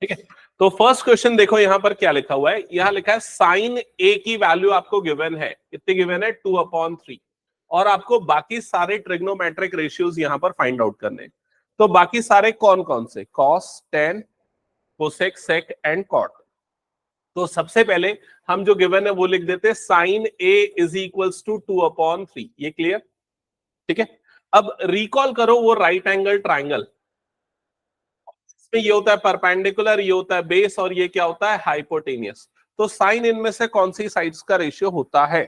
ठीक है, तो फर्स्ट क्वेश्चन देखो यहां पर क्या लिखा हुआ है, यहां लिखा है साइन ए की वैल्यू आपको गिवन है, कितनी गिवन है 2/3, और आपको बाकी सारे ट्रिग्नोमेट्रिक रेशियोज यहां पर फाइंड आउट करने हैं। तो बाकी सारे कौन कौन से, cos, tan, cosec, sec and cot. तो सबसे पहले हम जो गिवन है वो लिख देते हैं, sine A is equals to 2/3। ये क्लियर? ठीक है, अब रिकॉल करो वो राइट एंगल ट्राइंगल, इसमें ये होता है परपेंडिकुलर, ये होता है बेस, और ये क्या होता है हाइपोटेनियस। तो साइन इनमें से कौन सी साइड्स का रेशियो होता है,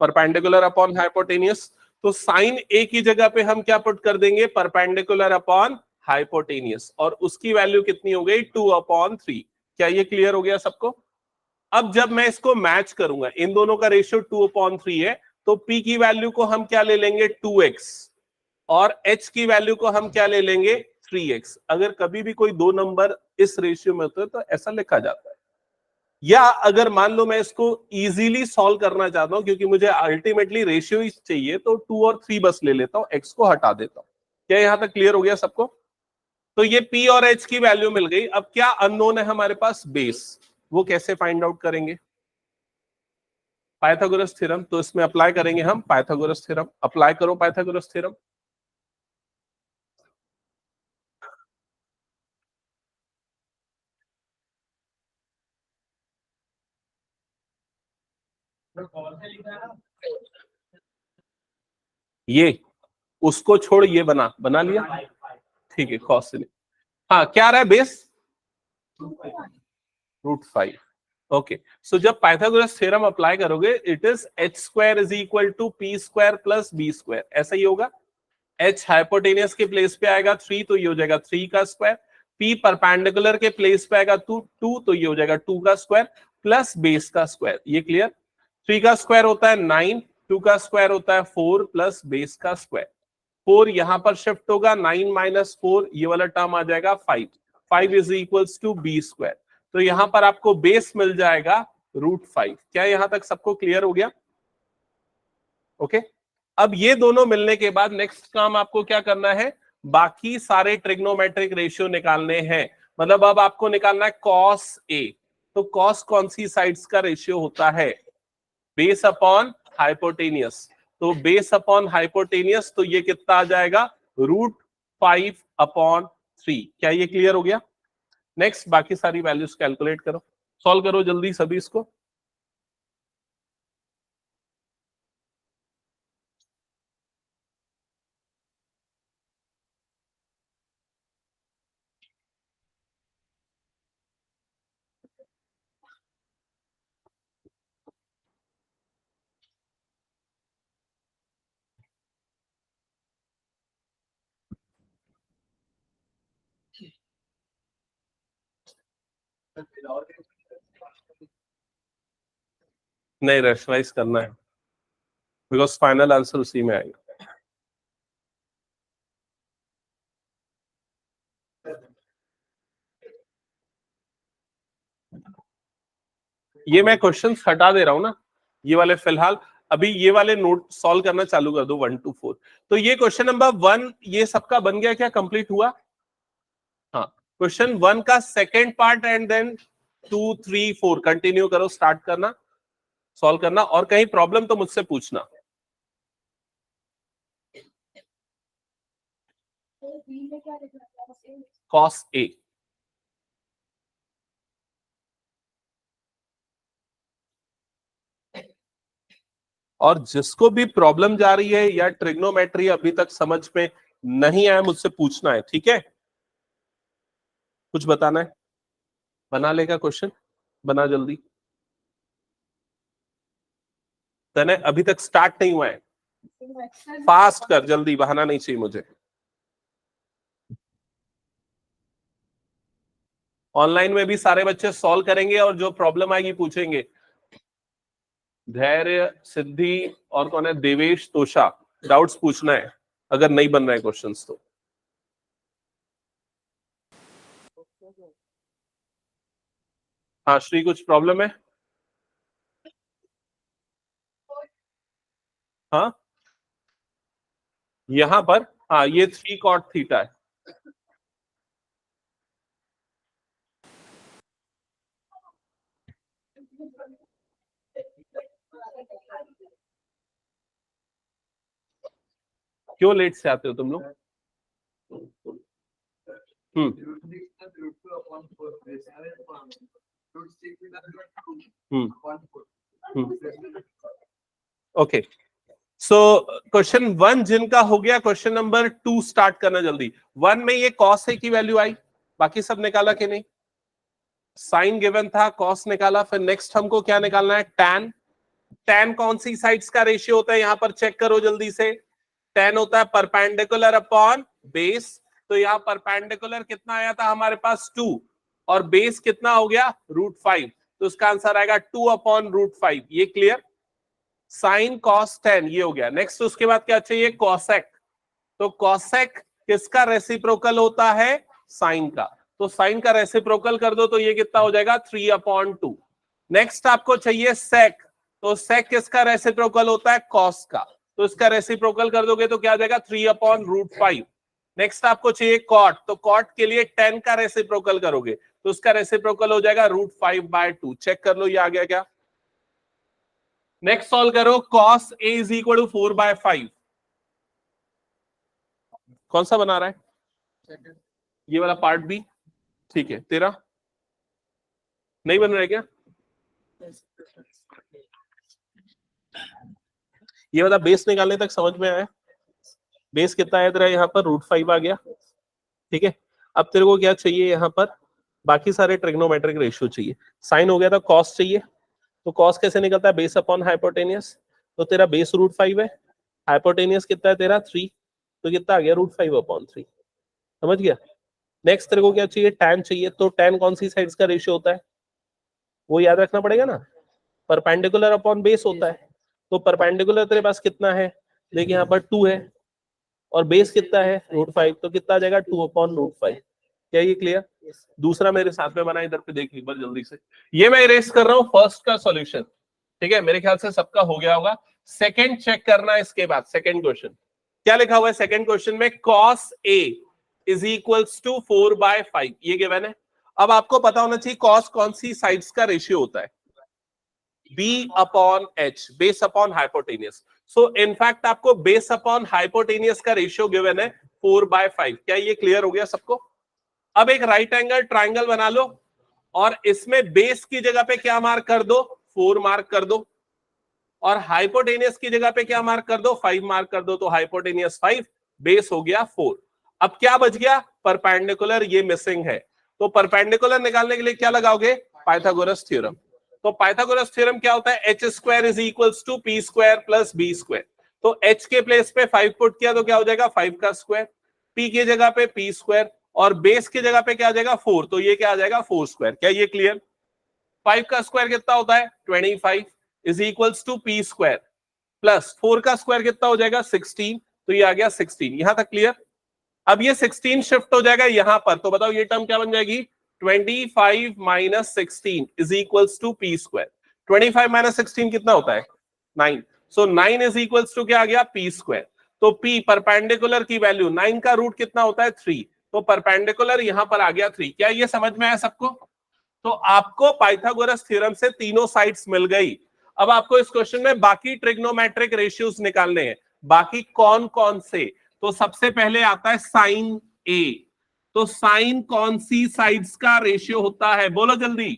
परपेंडिकुलर अपॉन हाइपोटेनियस। तो साइन ए की जगह पे हम क्या पुट कर देंगे, परपेंडिकुलर अपॉन हाइपोटेनियस, और उसकी वैल्यू कितनी हो गई 2/3। क्या ये क्लियर हो गया सबको? अब जब मैं इसको मैच करूंगा, इन दोनों का रेशियो 2/3 है, तो P की वैल्यू को हम क्या ले लेंगे 2x, और H की वैल्यू को हम क्या ले लेंगे 3x। अगर कभी भी कोई दो नंबर इस रेशियो में होते हैं तो ऐसा लिखा जाता है। या अगर मान लो मैं इसको इजीली सॉल्व करना चाहता हूं, क्योंकि मुझे अल्टीमेटली रेशियो ही चाहिए, तो 2 और 3 बस ले लेता हूं, x को हटा देता हूं। क्या यहां तक क्लियर हो गया सबको? तो ये P और H की वैल्यू मिल गई। अब क्या अननोन है हमारे पास, बेस, वो कैसे फाइंड आउट करेंगे, पाइथागोरस थ्योरम। तो इसमें अप्लाई करेंगे हम पाइथागोरस थ्योरम। अप्लाई करो पाइथागोरस थ्योरम। ये उसको छोड़, ये बना बना लिया, ठीक है, कॉस से। हाँ, क्या आ रहा है बेस, √5। ओके, सो जब पाइथागोरस थ्योरम अप्लाई करोगे, it is H square is equal to P square plus B square, ऐसा ही होगा। एच हाइपोटेनियस के प्लेस पे आएगा 3, तो ये हो जाएगा 3 का स्क्वायर। पी परपेंडिकुलर के प्लेस पे आएगा 2, तो ये हो जाएगा 2 का स्क्वायर प्लस बेस का स्क्वायर। ये क्लियर? 3 का स्क्वायर होता है 9, 2 का स्क्वायर होता है 4 प्लस बेस का स्क्वायर। 4 यहां पर शिफ्ट होगा, 9 माइनस 4 ये वाला टर्म आ जाएगा 5। 5 is equals to B square. तो यहां पर आपको बेस मिल जाएगा √5। क्या यहां तक सबको क्लियर हो गया? ओके, अब ये दोनों मिलने के बाद नेक्स्ट काम आपको क्या करना है, बाकी सारे ट्रिग्नोमेट्रिक रेशियो निकालने हैं। मतलब अब आपको निकालना है कॉस ए। तो कॉस कौन सी साइड्स का रेशियो होता है, बेस अपॉन हाइपोटेनियस। तो बेस अपॉन हाइपोटेनियस, तो ये कितना आ जाएगा √5/3। क्या ये क्लियर हो गया? नेक्स्ट बाकी सारी वैल्यूज कैलकुलेट करो, सॉल्व करो जल्दी सभी इसको। नहीं, रैशनलाइज करना है, बिकॉज फाइनल आंसर उसी में आएगा। ये मैं क्वेश्चंस हटा दे रहा हूं ना, ये वाले फिलहाल। अभी ये वाले नोट सॉल्व करना चालू कर दो 1 to 4। तो ये क्वेश्चन नंबर 1 ये सबका बन गया, क्या कंप्लीट हुआ? हाँ, क्वेश्चन 1 का second part and then 2, 3, 4 continue करो, स्टार्ट करना, सॉल्व करना, और कहीं प्रॉब्लम तो मुझसे पूछना। Cos A. और जिसको भी प्रॉब्लम जा रही है या ट्रिग्नोमेट्री अभी तक समझ में नहीं आया, मुझसे पूछना है, ठीक है? कुछ बताना है, बना लेगा क्वेश्चन, बना जल्दी। तने अभी तक स्टार्ट नहीं हुआ है, फास्ट कर जल्दी, बहाना नहीं चाहिए मुझे। ऑनलाइन में भी सारे बच्चे सॉल्व करेंगे और जो प्रॉब्लम आएगी पूछेंगे। धैर्य, सिद्धि, और कौन है, देवेश, तोषा, डाउट्स पूछना है अगर नहीं बन रहे क्वेश्चंस तो। हाँ श्री, कुछ प्रॉब्लम है? हाँ, यहां पर, हाँ ये 3 cot थीटा है। क्यों लेट से आते हो तुम लोग? ओके, सो क्वेश्चन 1 जिनका हो गया, क्वेश्चन नंबर 2 स्टार्ट करना जल्दी। 1 में ये कॉस ए की वैल्यू आई, बाकी सब निकाला कि नहीं? साइन गिवन था, कॉस निकाला, फिर नेक्स्ट हमको क्या निकालना है? टैन। टैन कौन सी साइड्स का रेशियो होता है यहां पर चेक करो जल्दी से। टैन होता है परपेंडिकुलर अपॉन बेस। तो यहाँ परपेंडिकुलर कितना आया था हमारे पास? 2, और बेस कितना हो गया? √5। तो इसका आंसर आएगा 2/√5। ये क्लियर? साइन कॉस टैन ये हो गया। नेक्स्ट उसके बाद क्या चाहिए? कॉसेक। तो कॉसेक किसका रेसिप्रोकल होता है? साइन का। तो साइन का रेसिप्रोकल कर दो तो ये कितना हो जाएगा? 3/2। नेक्स्ट आपको चाहिए सेक। तो सेक किसका रेसिप्रोकल होता है? कॉस का। तो इसका रेसिप्रोकल कर दोगे तो क्या आ जाएगा? 3/√5। नेक्स्ट आपको चाहिए कॉट। तो कॉट के लिए 10 का रेसिप्रोकल करोगे तो उसका रेसिप्रोकल हो जाएगा √5/2। चेक कर लो ये आ गया क्या? नेक्स्ट सॉल्व करो। cos a is equal to 4/5। कौन सा बना रहा है? ये वाला पार्ट भी ठीक है। तेरा नहीं बन रहा है क्या? ये वाला बेस निकालने तक समझ में आया? बेस कितना है तेरा? यहाँ पर √5 आ गया। ठीक है, अब तेरे को क्या चाहिए यहाँ पर? बाकी सारे ट्रिग्नोमेट्रिक रेशियो चाहिए। साइन हो गया था, कॉस चाहिए। तो कॉस कैसे निकलता है? Base upon hypotenuse. तो तेरा बेस √5 है, हाइपोटेनियस कितना है तेरा? 3। तो कितना आ गया? √5/3। समझ गया? नेक्स्ट तेरे को क्या चाहिए? टैन चाहिए। तो टैन कौन सी साइड्स का रेशियो होता है? वो याद रखना पड़ेगा ना, परपेंडिकुलर अपॉन बेस होता है। तो परपेंडिकुलर तेरे पास कितना है? देखिए यहाँ पर 2 है, और बेस कितना है? √5। तो कितना आ जाएगा? 2/√5। क्या ये क्लियर? दूसरा मेरे साथ में बना, इधर पे देख एक बार जल्दी से। ये मैं इरेज कर रहा हूँ फर्स्ट का सॉल्यूशन। ठीक है, मेरे ख्याल से सबका हो गया होगा। सेकंड चेक करना है इसके बाद। सेकंड क्वेश्चन क्या लिखा हुआ है? सेकंड क्वेश्चन में cos a is equals to 4/5 ये गिवन है। अब आपको पता होना चाहिए cos कौन सी साइड्स का रेशियो होता है? B/H, base upon hypotenuse. So in fact आपको बेस अपॉन हाइपोटेनियस का रेशियो गिवन है 4/5। क्या ये क्लियर हो गया सबको? अब एक राइट एंगल ट्राइंगल बना लो और इसमें बेस की जगह पे क्या मार्क कर दो? 4 मार्क कर दो, और हाइपोटेनियस की जगह पे क्या मार्क कर दो? 5 मार्क कर दो। तो हाइपोटेनियस 5, बेस हो गया 4। अब क्या बच गया? परपेंडिकुलर, ये मिसिंग है। तो परपेंडिकुलर निकालने के लिए क्या लगाओगे? Pythagoras theorem. तो पाइथागोरस थ्योरम क्या होता है? h² is equals to p² plus b²। तो h के प्लेस पे 5 पुट किया तो क्या हो जाएगा? 5 का स्क्वायर। p की जगह पे p², और बेस की जगह पे क्या आ जाएगा? 4। तो ये क्या आ जाएगा? 4²। क्या ये क्लियर? 5 का स्क्वायर कितना होता है? 25 is equals to p² plus 4 का स्क्वायर कितना हो जाएगा? 16। तो ये आ गया 16। यहां तक क्लियर? अब ये 16 शिफ्ट हो जाएगा यहां पर, तो बताओ ये टर्म क्या बन जाएगी? 25 minus 16 is equals to p²। 25 minus 16 कितना होता है? 9। सो 9 इज इक्वल्स टू क्या आ गया? p²। तो p परपेंडिकुलर की वैल्यू 9 का रूट कितना होता है? 3। तो परपेंडिकुलर यहां पर आ गया 3। क्या ये समझ में आया सबको? तो आपको पाइथागोरस थ्योरम से तीनों साइड्स मिल गई। अब आपको इस क्वेश्चन में बाकी ट्रिग्नोमेट्रिक रेशियोज निकालने हैं। बाकी कौन कौन से? तो सबसे पहले आता है साइन ए। तो साइन कौन सी साइड्स का रेशियो होता है? बोलो जल्दी।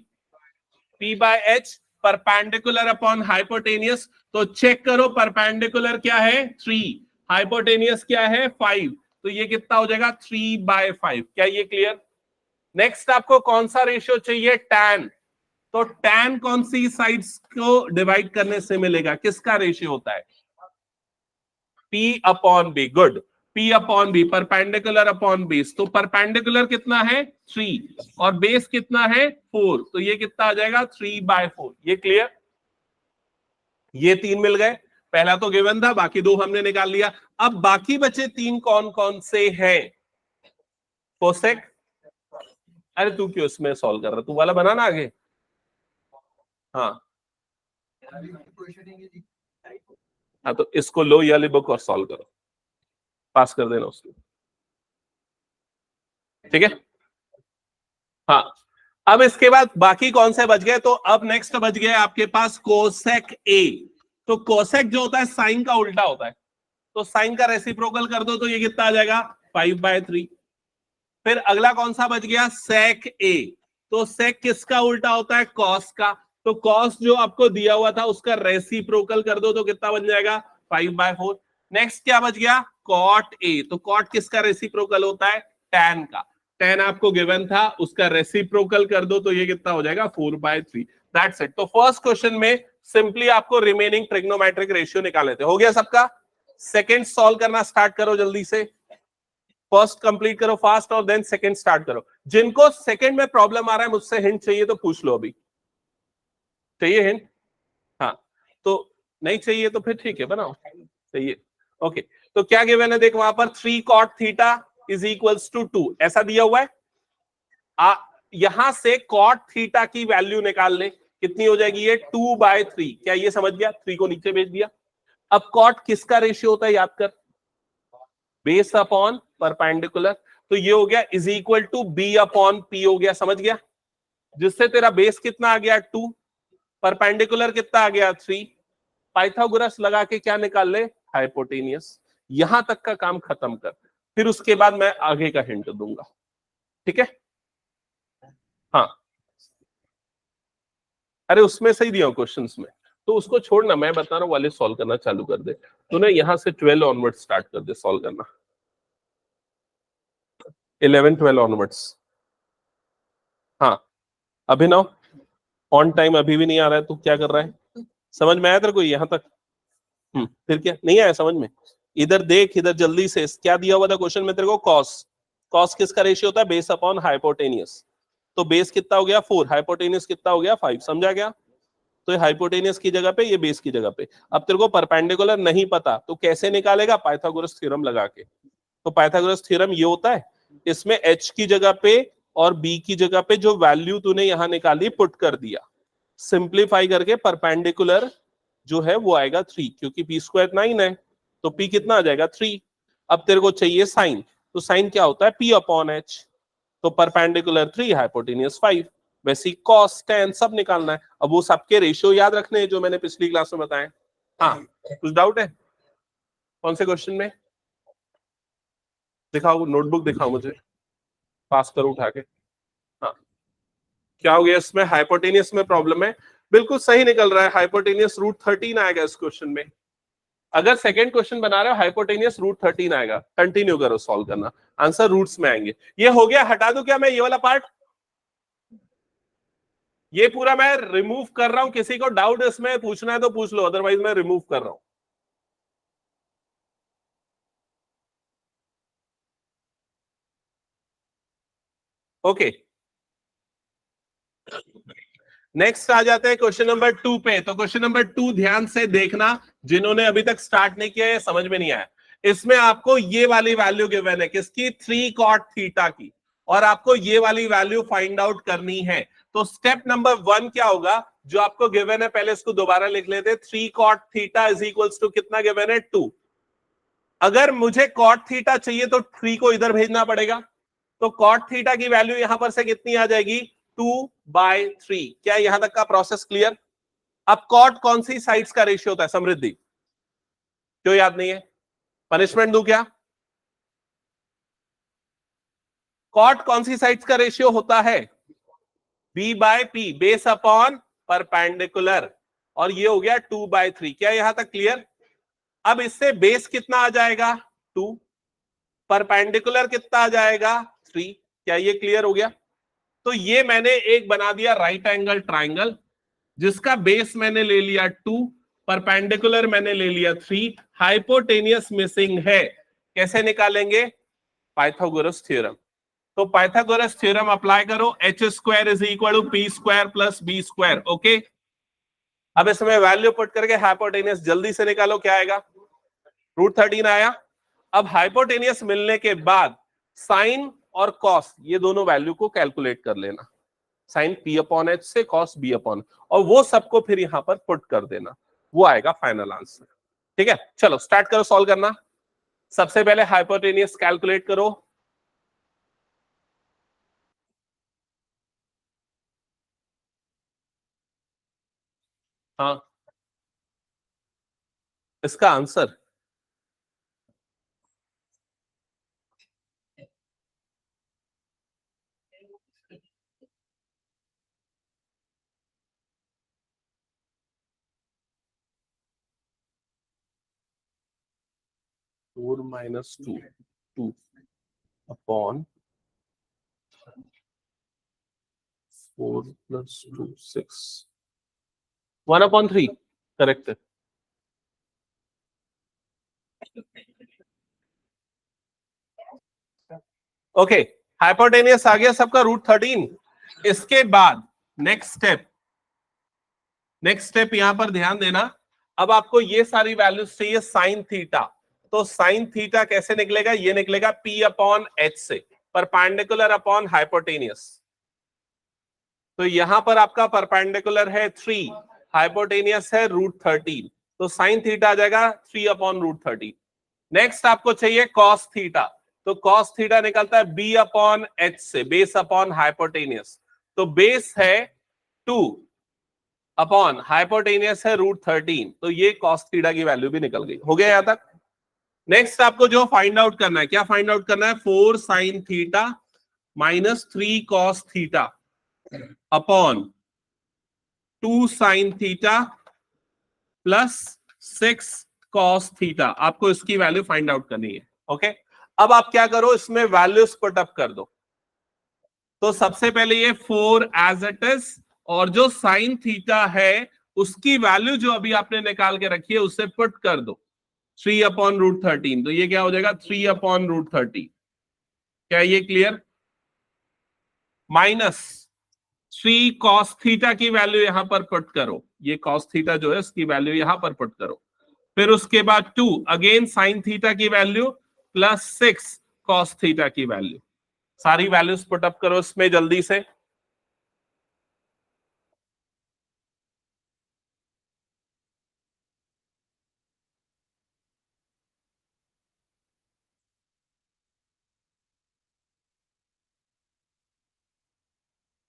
p/h, perpendicular upon hypotenuse. तो चेक करो, परपेंडिकुलर क्या है? 3, हाइपोटेनियस क्या है? 5। तो ये कितना हो जाएगा? 3/5। क्या ये क्लियर? नेक्स्ट आपको कौन सा रेशियो चाहिए? टैन। तो टैन कौन सी साइड्स को डिवाइड करने से मिलेगा? किसका रेशियो होता है? p/b। Good, p/b, perpendicular upon base. तो परपेंडिकुलर कितना है? 3, और बेस कितना है? 4। तो ये कितना आ जाएगा? 3/4। ये क्लियर? ये 3 मिल गए। पहला तो गिवन था, बाकी 2 हमने निकाल लिया। अब बाकी बचे 3 कौन कौन से हैं? कोसेक। अरे तू क्यों इसमें सॉल्व कर रहा? तू वाला बना ना आगे। हाँ हाँ, तो इसको लो, ये वाली बुक और सॉल्व करो, पास कर देना उसको। ठीक है? हाँ, अब इसके बाद बाकी कौन से बच गए? तो अब नेक्स्ट बच गया आपके पास कोसेक ए। तो कोसेक जो होता है साइन का उल्टा होता है, तो साइन का रेसिप्रोकल कर दो तो ये कितना आ जाएगा 5/3। फिर अगला कौन सा बच गया? सेक ए। तो सेक किसका उल्टा होता है? कॉस का। तो कॉस जो आपको दिया हुआ था उसका रेसिप्रोकल कर दो तो कितना बन जाएगा 5/4। नेक्स्ट क्या बच गया? Cot A. तो कॉट किसका रेसिप्रोकल होता है? टैन का। टैन आपको गिवन था, उसका रेसिप्रोकल कर दो तो ये कितना हो जाएगा 4/3। That's it. तो फर्स्ट क्वेश्चन में सिंपली आपको रिमेनिंग ट्रिग्नोमेट्रिक रेशियो निकाले थे। हो गया सबका? सेकंड सॉल्व करना स्टार्ट करो जल्दी से। फर्स्ट कंप्लीट करो फास्ट और देन सेकंड स्टार्ट करो। जिनको सेकंड में प्रॉब्लम आ रहा है मुझसे हिंट चाहिए तो पूछ लो। अभी चाहिए हिंट? हाँ, तो नहीं चाहिए तो फिर ठीक है बनाओ। चाहिए? ओके। तो क्या गिवन है देख, वहां पर 3 cot theta is equals to 2 ऐसा दिया हुआ है। यहां से cot थीटा की वैल्यू निकाल ले, कितनी हो जाएगी ये 2/3। क्या ये समझ गया? 3 को नीचे भेज दिया। अब cot किसका रेशियो होता है याद कर? Base upon perpendicular. तो ये हो गया is equal to B upon P हो गया, समझ गया? जिससे तेरा बेस कितना आ गया 2, परपेंडिकुलर कितना आ गया 3। पाइथागोरस लगा के क्या निकाल ले? हाइपोटेनियस। यहां तक का काम खत्म कर, फिर उसके बाद मैं आगे का हिंट दूंगा। ठीक है? हाँ, अरे उसमें सही दिया क्वेश्चंस में, तो उसको छोड़ना, मैं बता रहा हूँ वाले सॉल्व करना चालू कर दे। तूने यहां से 12 ऑनवर्ड स्टार्ट कर दे सॉल्व करना, 11 12 ऑनवर्ड्स। हाँ, अभिनव ऑन टाइम अभी भी नहीं आ रहा है, तू क्या कर रहा है? समझ में आया तेरे को यहाँ तक? फिर क्या नहीं आया समझ में? इधर देख, इधर जल्दी से, क्या दिया हुआ था क्वेश्चन में तेरे को? कॉस। कॉस किसका रेशियो होता है? Base upon hypotenuse. तो बेस कितना हो गया 4, हाइपोटेनियस कितना हो गया 5। समझा गया? तो ये हाइपोटेनियस की जगह पे, ये बेस की जगह पे। अब तेरे को परपेंडिकुलर नहीं पता तो कैसे निकालेगा? पाइथागोरस थ्योरम लगा के। तो पाइथागोरस थ्योरम ये होता है, इसमें h की जगह पे और b की जगह पे जो वैल्यू तूने यहां निकाली पुट कर दिया, सिंप्लीफाई करके परपेंडिकुलर जो है वो आएगा 3, क्योंकि p² 9 है तो p कितना आ जाएगा 3। अब तेरे को चाहिए साइन, तो साइन क्या होता है? p upon h। तो परपेंडिकुलर 3, हाइपोटेनियस 5। वैसे कॉस टेन सब निकालना है। अब वो सबके रेशियो याद रखने हैं जो मैंने पिछली क्लास में बताए। हाँ, कुछ डाउट है? कौन से क्वेश्चन में? दिखाओ नोटबुक, दिखाओ मुझे, पास करो उठा के। हाँ, क्या हो गया इसमें? हाइपोटेनियस में प्रॉब्लम है। बिल्कुल सही निकल रहा है, हाइपोटेनियस √13 आएगा इस क्वेश्चन में। अगर सेकंड क्वेश्चन बना रहे हो हाइपोटेनियस √13 आएगा। कंटिन्यू करो सॉल्व करना, आंसर रूट्स में आएंगे। ये हो गया, हटा दूं क्या मैं ये वाला पार्ट? ये पूरा मैं रिमूव कर रहा हूं। किसी को डाउट इसमें पूछना है तो पूछ लो, अदरवाइज मैं रिमूव कर रहा हूं। ओके, नेक्स्ट आ जाते हैं क्वेश्चन नंबर 2 पे। तो क्वेश्चन नंबर 2 ध्यान से देखना, जिन्होंने अभी तक स्टार्ट नहीं किया है समझ में नहीं आया। इसमें आपको ये वाली वैल्यू गिवन है, किसकी? 3 cot थीटा की, और आपको ये वाली वैल्यू फाइंड आउट करनी है। तो स्टेप नंबर 1 क्या होगा? जो आपको गिवन है पहले इसको दोबारा लिख लेते। 3 cot theta is equals to कितना गिवन है? 2। अगर मुझे cot थीटा चाहिए तो 3 को इधर भेजना पड़ेगा। तो cot थीटा की वैल्यू यहां पर से कितनी आ जाएगी? 2/3। क्या यहां तक का प्रोसेस क्लियर? अब cot कौन सी साइड्स का रेशियो होता है? समृद्धि, क्यों याद नहीं है? पनिशमेंट दूं क्या? cot कौन सी साइड्स का रेशियो होता है? b/p, base upon perpendicular. और ये हो गया 2/3। क्या यहां तक क्लियर? अब इससे बेस कितना आ जाएगा 2, परपेंडिकुलर कितना आ जाएगा 3। क्या ये क्लियर हो गया? तो ये मैंने एक बना दिया राइट एंगल ट्राइंगल, जिसका बेस मैंने ले लिया 2, परपेंडिकुलर मैंने ले लिया 3, हाइपोटेनियस मिसिंग है। कैसे निकालेंगे? Pythagoras theorem. तो पाइथागोरस थ्योरम अप्लाई करो, h² is equal to p² plus b²। Okay, अब इसमें वैल्यू पुट करके हाइपोटेनियस जल्दी से निकालो, क्या आएगा? √13 आया। अब हाइपोटेनियस मिलने के बाद साइन और कॉस ये दोनों वैल्यू को कैलकुलेट कर लेना, साइन p अपॉन h से कॉस b अपॉन, और वो सबको फिर यहां पर पुट कर देना, वो आएगा फाइनल आंसर। ठीक है, चलो स्टार्ट करो सॉल्व करना। सबसे पहले हाइपोटेनियस कैलकुलेट करो। हाँ, इसका आंसर 4 - 2 2 अपॉन 4 + 2 6 1/3 करेक्ट है। ओके, हाइपोटेनियस आ गया सबका √13। इसके बाद नेक्स्ट स्टेप यहां पर ध्यान देना। अब आपको ये सारी वैल्यूज चाहिए साइन थीटा। तो साइन थीटा कैसे निकलेगा? ये निकलेगा P/H से, परपेंडिकुलर अपॉन हाइपोटेनियस। तो यहां पर आपका परपेंडिकुलर है 3, हाइपोटेनियस है √13, तो साइन थीटा आ जाएगा 3/√13। नेक्स्ट आपको चाहिए कॉस थीटा। तो कॉस थीटा निकलता है B/H से, बेस अपॉन हाइपोटेनियस। तो बेस है 2 अपॉन हाइपोटेनियस है √13, तो ये कॉस थीटा की वैल्यू भी निकल गई। हो गया यहां तक? नेक्स्ट आपको जो फाइंड आउट करना है, क्या फाइंड आउट करना है? 4 sine theta -3 cos theta upon 2 sine theta plus 6 cos theta. आपको इसकी वैल्यू फाइंड आउट करनी है। ओके, अब आप क्या करो, इसमें वैल्यूज पुट अप कर दो। तो सबसे पहले ये 4 एज इट इज, और जो साइन थीटा है उसकी वैल्यू जो अभी आपने निकाल के रखी है उसे पुट कर दो, 3/√13। तो ये क्या हो जाएगा? 3/√13। क्या ये क्लियर? माइनस 3 कॉस थीटा की वैल्यू यहां पर पुट करो, ये कॉस थीटा जो है उसकी वैल्यू यहां पर पुट करो। फिर उसके बाद 2 अगेन साइन थीटा की वैल्यू प्लस 6 कॉस थीटा की वैल्यू। सारी वैल्यूज पुट अप करो इसमें जल्दी से।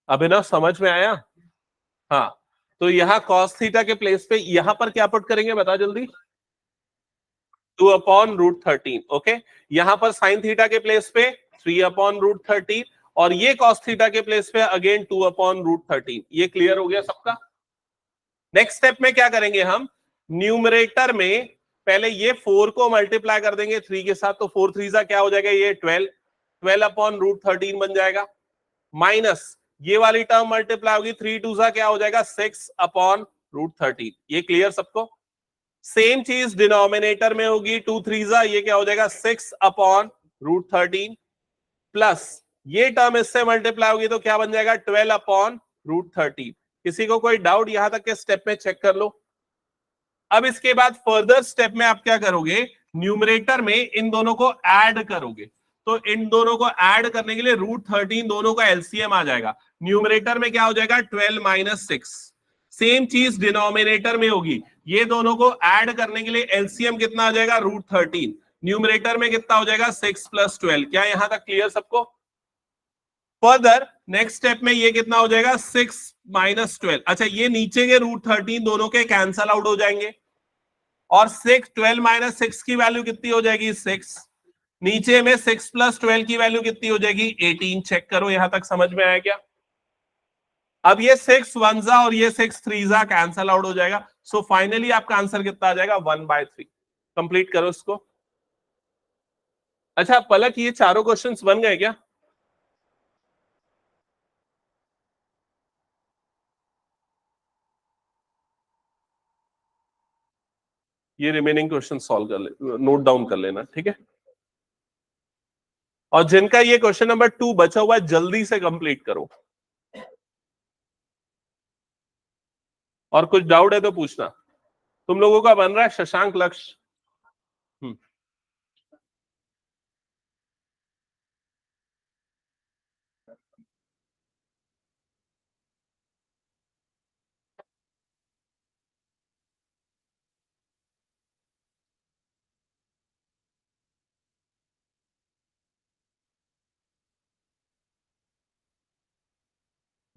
अभिनव समझ में आया? हाँ, तो यहाँ कॉस थीटा के प्लेस पे यहां पर क्या पुट करेंगे बता जल्दी? 2/√13। ओके, यहां पर साइन थीटा के प्लेस पे 3/√13, और ये कॉस थीटा के प्लेस पे अगेन 2/√13। ये क्लियर हो गया सबका? नेक्स्ट स्टेप में क्या करेंगे हम? न्यूमरेटर में पहले ये 4 को मल्टीप्लाई कर देंगे 3 के साथ, तो 4 3 क्या हो जाएगा? ये 12, 12/√13 बन जाएगा। माइनस ये वाली टर्म मल्टीप्लाई होगी, 3 2 क्या हो जाएगा? 6/√13। ये क्लियर सबको? सेम चीज डिनोमिनेटर में होगी, 2 3 ये क्या हो जाएगा? 6/√13 प्लस ये टर्म इससे मल्टीप्लाई होगी तो क्या बन जाएगा? 12/√13। किसी को कोई डाउट यहां तक के स्टेप में? चेक कर लो। अब इसके बाद फर्दर स्टेप में आप क्या करोगे? न्यूमरेटर में इन दोनों को ऐड करोगे। तो इन दोनों को ऐड करने के लिए √13 दोनों का एलसीएम आ जाएगा। न्यूमरेटर में क्या हो जाएगा? 12 - 6। सेम चीज डिनोमिनेटर में होगी, ये दोनों को ऐड करने के लिए एलसीएम कितना आ जाएगा? √13। न्यूमरेटर में कितना हो जाएगा? 6 + 12। क्या यहां तक क्लियर सबको? फर्दर नेक्स्ट स्टेप में ये कितना हो जाएगा? 6 - 12। अच्छा, ये नीचे के √13 दोनों के कैंसल आउट हो जाएंगे, और 12 - 6 की वैल्यू कितनी हो जाएगी? 6। नीचे में 6 + 12 की वैल्यू कितनी हो जाएगी? 18। चेक करो यहां तक समझ में आया क्या? अब ये 6 1 और ये 6 3 कैंसल आउट हो जाएगा। सो फाइनली आपका आंसर कितना आ जाएगा? 1/3। कंप्लीट करो इसको। अच्छा पलक, ये चारों क्वेश्चंस बन गए क्या? ये रिमेनिंग क्वेश्चन सॉल्व कर ले, नोट डाउन कर लेना, ठीक है? और जिनका ये क्वेश्चन नंबर 2 बचा हुआ है जल्दी से कंप्लीट करो। और कुछ डाउट है तो पूछना। तुम लोगों का बन रहा है शशांक लक्ष्य।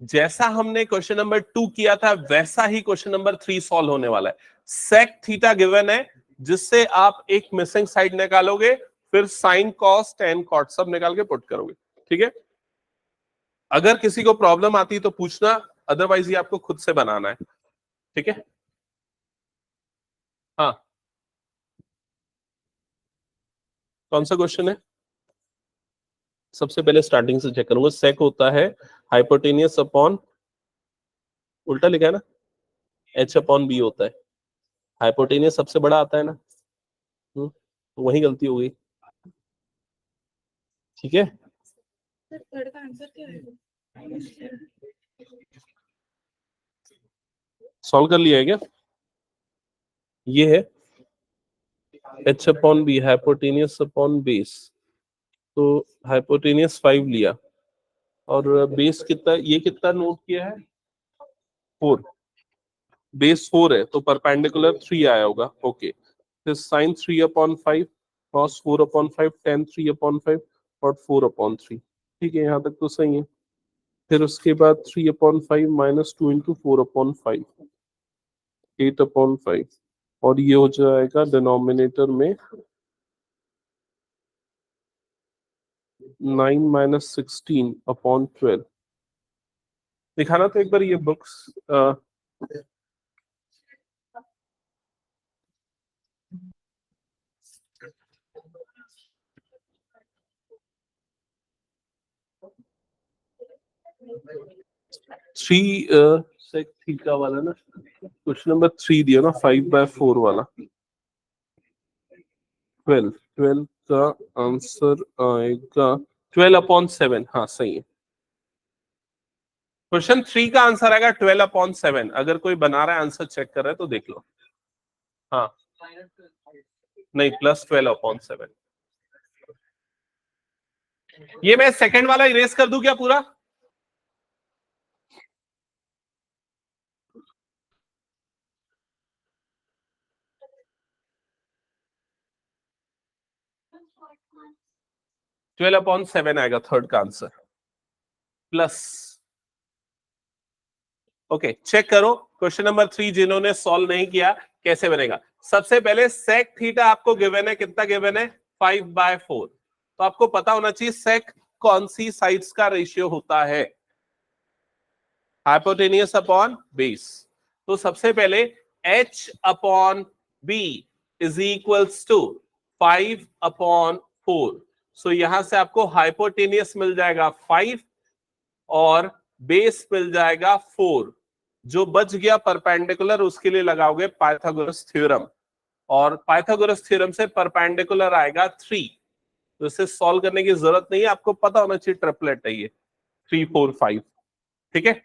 जैसा हमने क्वेश्चन नंबर 2 किया था वैसा ही क्वेश्चन नंबर 3 सॉल्व होने वाला है। सेक थीटा गिवन है, जिससे आप एक मिसिंग साइड निकालोगे, फिर साइन कॉस टेन कॉट सब निकाल के पुट करोगे। ठीक है, अगर किसी को प्रॉब्लम आती है तो पूछना, अदरवाइज ये आपको खुद से बनाना है। ठीक है, हाँ कौन सा क्वेश्चन है? सबसे पहले स्टार्टिंग से चेक करूंगा। सेक होता है हाइपोटेनियस अपॉन, उल्टा लिखा है ना, एच अपॉन बी होता है। हाइपोटेनियस सबसे बड़ा आता है ना, तो वही गलती हो गई। ठीक है, थर्ड का आंसर क्या है? सॉल्व कर लिया है क्या? ये है H upon B hypotenuse upon base. तो हाइपोटेनियस 5 लिया और बेस कितना, ये कितना नोट किया है? 4। बेस 4 है तो परपेंडिकुलर 3 आया होगा। ओके, फिर sine 3 upon 5, cos 4 upon 5, tan 3 upon 5 और 4 अपॉन 3। ठीक है, यहाँ तक तो सही है। फिर उसके बाद 3 upon 5 minus 2 into 4 upon 5, 8 upon 5, और ये हो जाएगा डिनोमिनेटर में 9 माइनस 16 अपॉन 12। दिखाना तो एक बार ये बुक्स। 3 सेक थीटा वाला ना, क्वेश्चन नंबर 3 दिया ना, 5/4 वाला। 12 का आंसर आएगा 12/7। हाँ सही है, क्वेश्चन 3 का आंसर आएगा 12/7। अगर कोई बना रहा है आंसर चेक कर रहा है तो देख लो। हाँ नहीं, प्लस 12/7। ये मैं सेकंड वाला इरेज कर दूं क्या पूरा? ट्वेल्व अपॉन सेवन आएगा थर्ड का आंसर, प्लस। ओके चेक करो क्वेश्चन नंबर 3 जिन्होंने सॉल्व नहीं किया कैसे बनेगा। सबसे पहले सेक थीटा आपको गिवन है, कितना गिवन है? 5/4। तो आपको पता होना चाहिए सेक कौन सी साइड्स का रेशियो होता है, हाइपोटेनियस अपॉन बेस। तो सबसे पहले h upon b is equals to 5/4। So यहां से आपको हाइपोटेनियस मिल जाएगा 5 और बेस मिल जाएगा 4। जो बच गया परपेंडिकुलर उसके लिए लगाओगे पाइथागोरस थ्योरम, और पाइथागोरस थ्योरम से परपेंडिकुलर आएगा 3। तो इसे सॉल्व करने की जरूरत नहीं है, आपको पता होना चाहिए ट्रिपलेट है ये 3 4 5। ठीक है,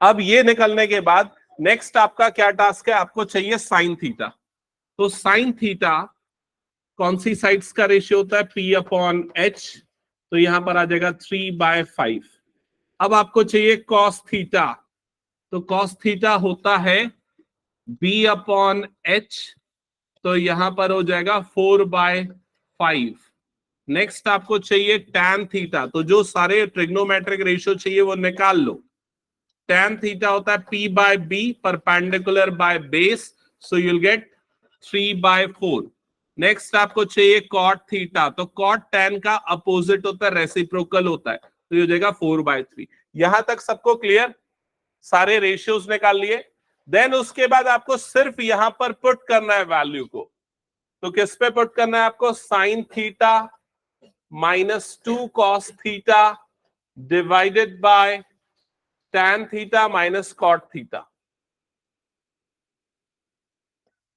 अब ये निकलने के बाद नेक्स्ट आपका क्या टास्क है? आपको चाहिए साइन थीटा। तो साइन थीटा कौन सी साइड्स का रेशियो होता है? P upon H. तो यहां पर आ जाएगा 3/5। अब आपको चाहिए कॉस थीटा। तो कॉस थीटा होता है B अपॉन एच। तो यहां पर हो जाएगा 4/5। नेक्स्ट आपको चाहिए टैन थीटा। तो जो सारे ट्रिग्नोमेट्रिक रेशियो चाहिए वो निकाल लो। टैन थीटा होता है P/B perpendicular by base, so you'll get 3/4। Next आपको चाहिए कॉट थीटा। तो कॉट टैन का अपोजिट होता है, रेसिप्रोकल होता है, तो ये हो जाएगा 4/3। यहां तक सबको क्लियर? सारे रेशियोज निकाल लिए। देन उसके बाद आपको सिर्फ यहां पर पुट करना है वैल्यू को। तो किस पे पुट करना है आपको? Sine theta -2 cos theta divided by tan theta minus cot theta.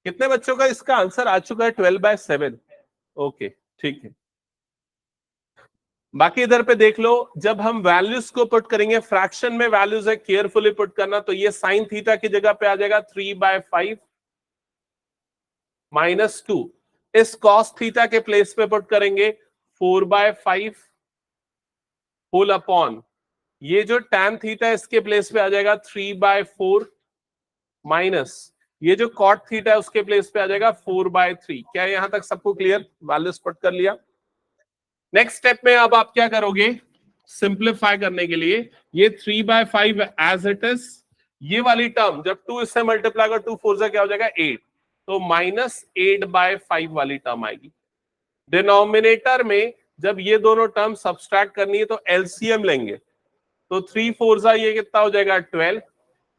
कितने बच्चों का इसका आंसर आ चुका है? 12/7। ओके ठीक है, बाकी इधर पे देख लो। जब हम वैल्यूज को पुट करेंगे, फ्रैक्शन में वैल्यूज है, केयरफुली पुट करना। तो ये साइन थीटा की जगह पे आ जाएगा 3/5 -2। इस कॉस थीटा के प्लेस पे पुट करेंगे 4/5 होल अपॉन, ये जो टैन थीटा इसके प्लेस पे आ जाएगा 3/4 माइनस ये जो कॉट थीटा है उसके प्लेस पे आ जाएगा 4/3। क्या यहां तक सबको क्लियर? वैल्यूज पुट कर लिया। नेक्स्ट स्टेप में अब आप क्या करोगे? सिंप्लीफाई करने के लिए ये 3/5 एज इट इज, ये वाली टर्म जब 2 इससे मल्टीप्लाई कर 2 4 क्या हो जाएगा 8, तो -8/5 वाली टर्म आएगी। डिनोमिनेटर में जब ये दोनों टर्म सब्सट्रैक्ट करनी है तो एलसीएम लेंगे, तो 3 4 ये कितना हो जाएगा 12,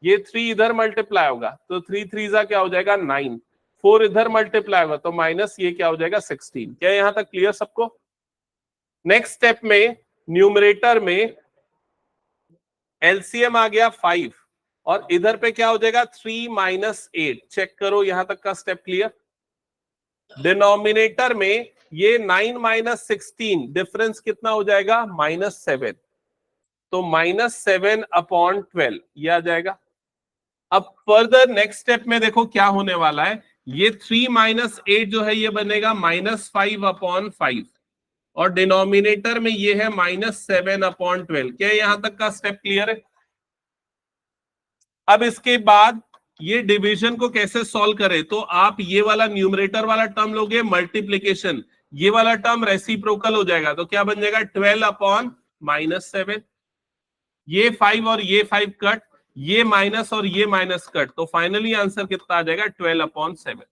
ये 3 इधर मल्टीप्लाई होगा तो 3 3 क्या हो जाएगा 9, 4 इधर मल्टीप्लाई होगा तो माइनस ये क्या हो जाएगा 16। क्या यहां तक क्लियर सबको? नेक्स्ट स्टेप में न्यूमरेटर में एलसीएम आ गया 5 और इधर पे क्या हो जाएगा 3 - 8। चेक करो यहां तक का स्टेप क्लियर। डिनोमिनेटर में ये 9 - 16 डिफरेंस कितना हो जाएगा -7, तो -7/12 ये आ जाएगा। अब फर्दर नेक्स्ट स्टेप में देखो क्या होने वाला है, ये 3 - 8 जो है ये बनेगा -5/5 और डिनोमिनेटर में ये है -7/12। क्या यहां तक का स्टेप क्लियर है? अब इसके बाद ये डिवीजन को कैसे सॉल्व करें, तो आप ये वाला न्यूमरेटर वाला टर्म लोगे मल्टीप्लीकेशन, ये वाला टर्म रेसिप्रोकल हो जाएगा, तो क्या बन जाएगा 12/-7, ये 5 और ये 5 कट, ये माइनस और ये माइनस कट, तो फाइनली आंसर कितना आ जाएगा 12/7।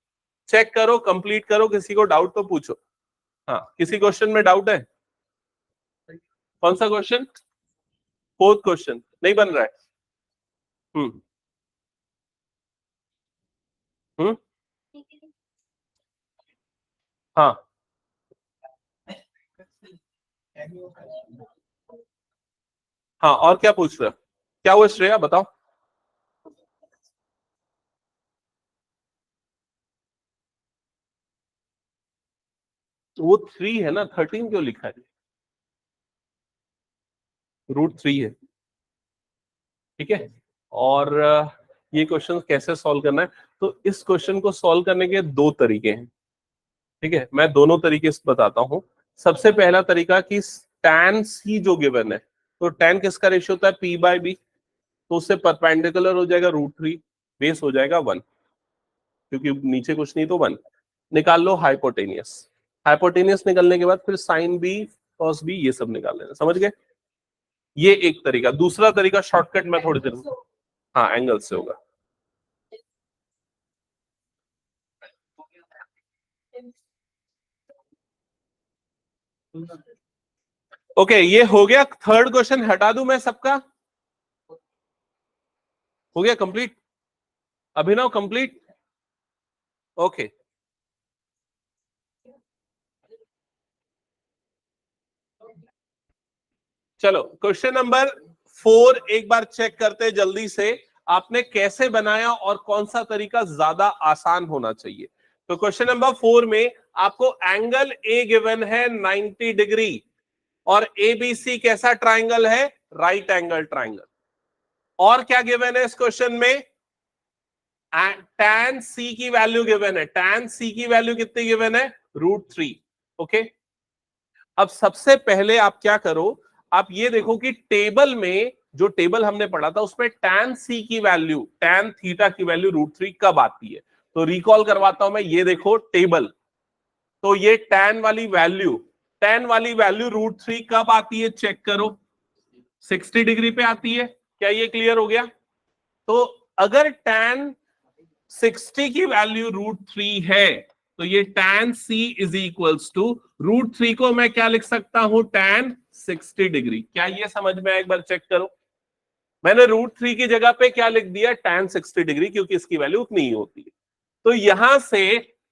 चेक करो, कंप्लीट करो, किसी को डाउट तो पूछो। हाँ, किसी क्वेश्चन में डाउट है? कौन सा क्वेश्चन? 4th क्वेश्चन नहीं बन रहा है। हम्म हाँ हाँ, और क्या पूछ रहे हो? क्या हुआ श्रेया, बताओ। वो 3 है ना, 13 क्यों लिखा है? √3 है, ठीक है। और ये क्वेश्चन कैसे सॉल्व करना है, तो इस क्वेश्चन को सॉल्व करने के 2 तरीके हैं, ठीक है। मैं दोनों तरीके से बताता हूं। सबसे पहला तरीका कि tan c जो गिवन है, तो tan किसका रेशियो होता है p/b, तो उससे परपेंडिकुलर हो जाएगा √3, बेस हो जाएगा 1, क्योंकि नीचे कुछ नहीं तो 1। निकाल लो हाइपोटेनियस, हाइपोटेनियस निकलने के बाद फिर sin b cos b ये सब निकाल लेना, समझ गए? ये एक तरीका। दूसरा तरीका शॉर्टकट में थोड़ी देर, हाँ एंगल से होगा। ओके, ये हो गया। थर्ड क्वेश्चन हटा दूं मैं सबका? हो गया कंप्लीट? अभिनव कंप्लीट? ओके, चलो क्वेश्चन नंबर 4 एक बार चेक करते हैं जल्दी से, आपने कैसे बनाया और कौन सा तरीका ज्यादा आसान होना चाहिए। तो क्वेश्चन नंबर 4 में आपको एंगल ए गिवन है 90 डिग्री और एबीसी कैसा ट्राइंगल है? Right angle triangle. और क्या गिवन है इस क्वेश्चन में? tan c की वैल्यू गिवन है। tan c की वैल्यू कितनी गिवन है? √3। ओके, अब सबसे पहले आप क्या करो, आप ये देखो कि टेबल में, जो टेबल हमने पढ़ा था उसमें tan c की वैल्यू, tan थीटा की वैल्यू √3 कब आती है, तो रिकॉल करवाता हूं मैं। ये देखो टेबल, तो ये tan वाली वैल्यू, √3 कब आती है चेक करो, 60 डिग्री पे आती है। क्या ये क्लियर हो गया? तो अगर tan 60 की वैल्यू √3 है, तो ये tan c is equals to √3 को मैं क्या लिख सकता हूं? tan 60 degree. क्या ये समझ में आया? एक बार चेक करो, मैंने √3 की जगह पे क्या लिख दिया? tan 60 डिग्री, क्योंकि इसकी वैल्यू उतनी ही होती है। तो यहां से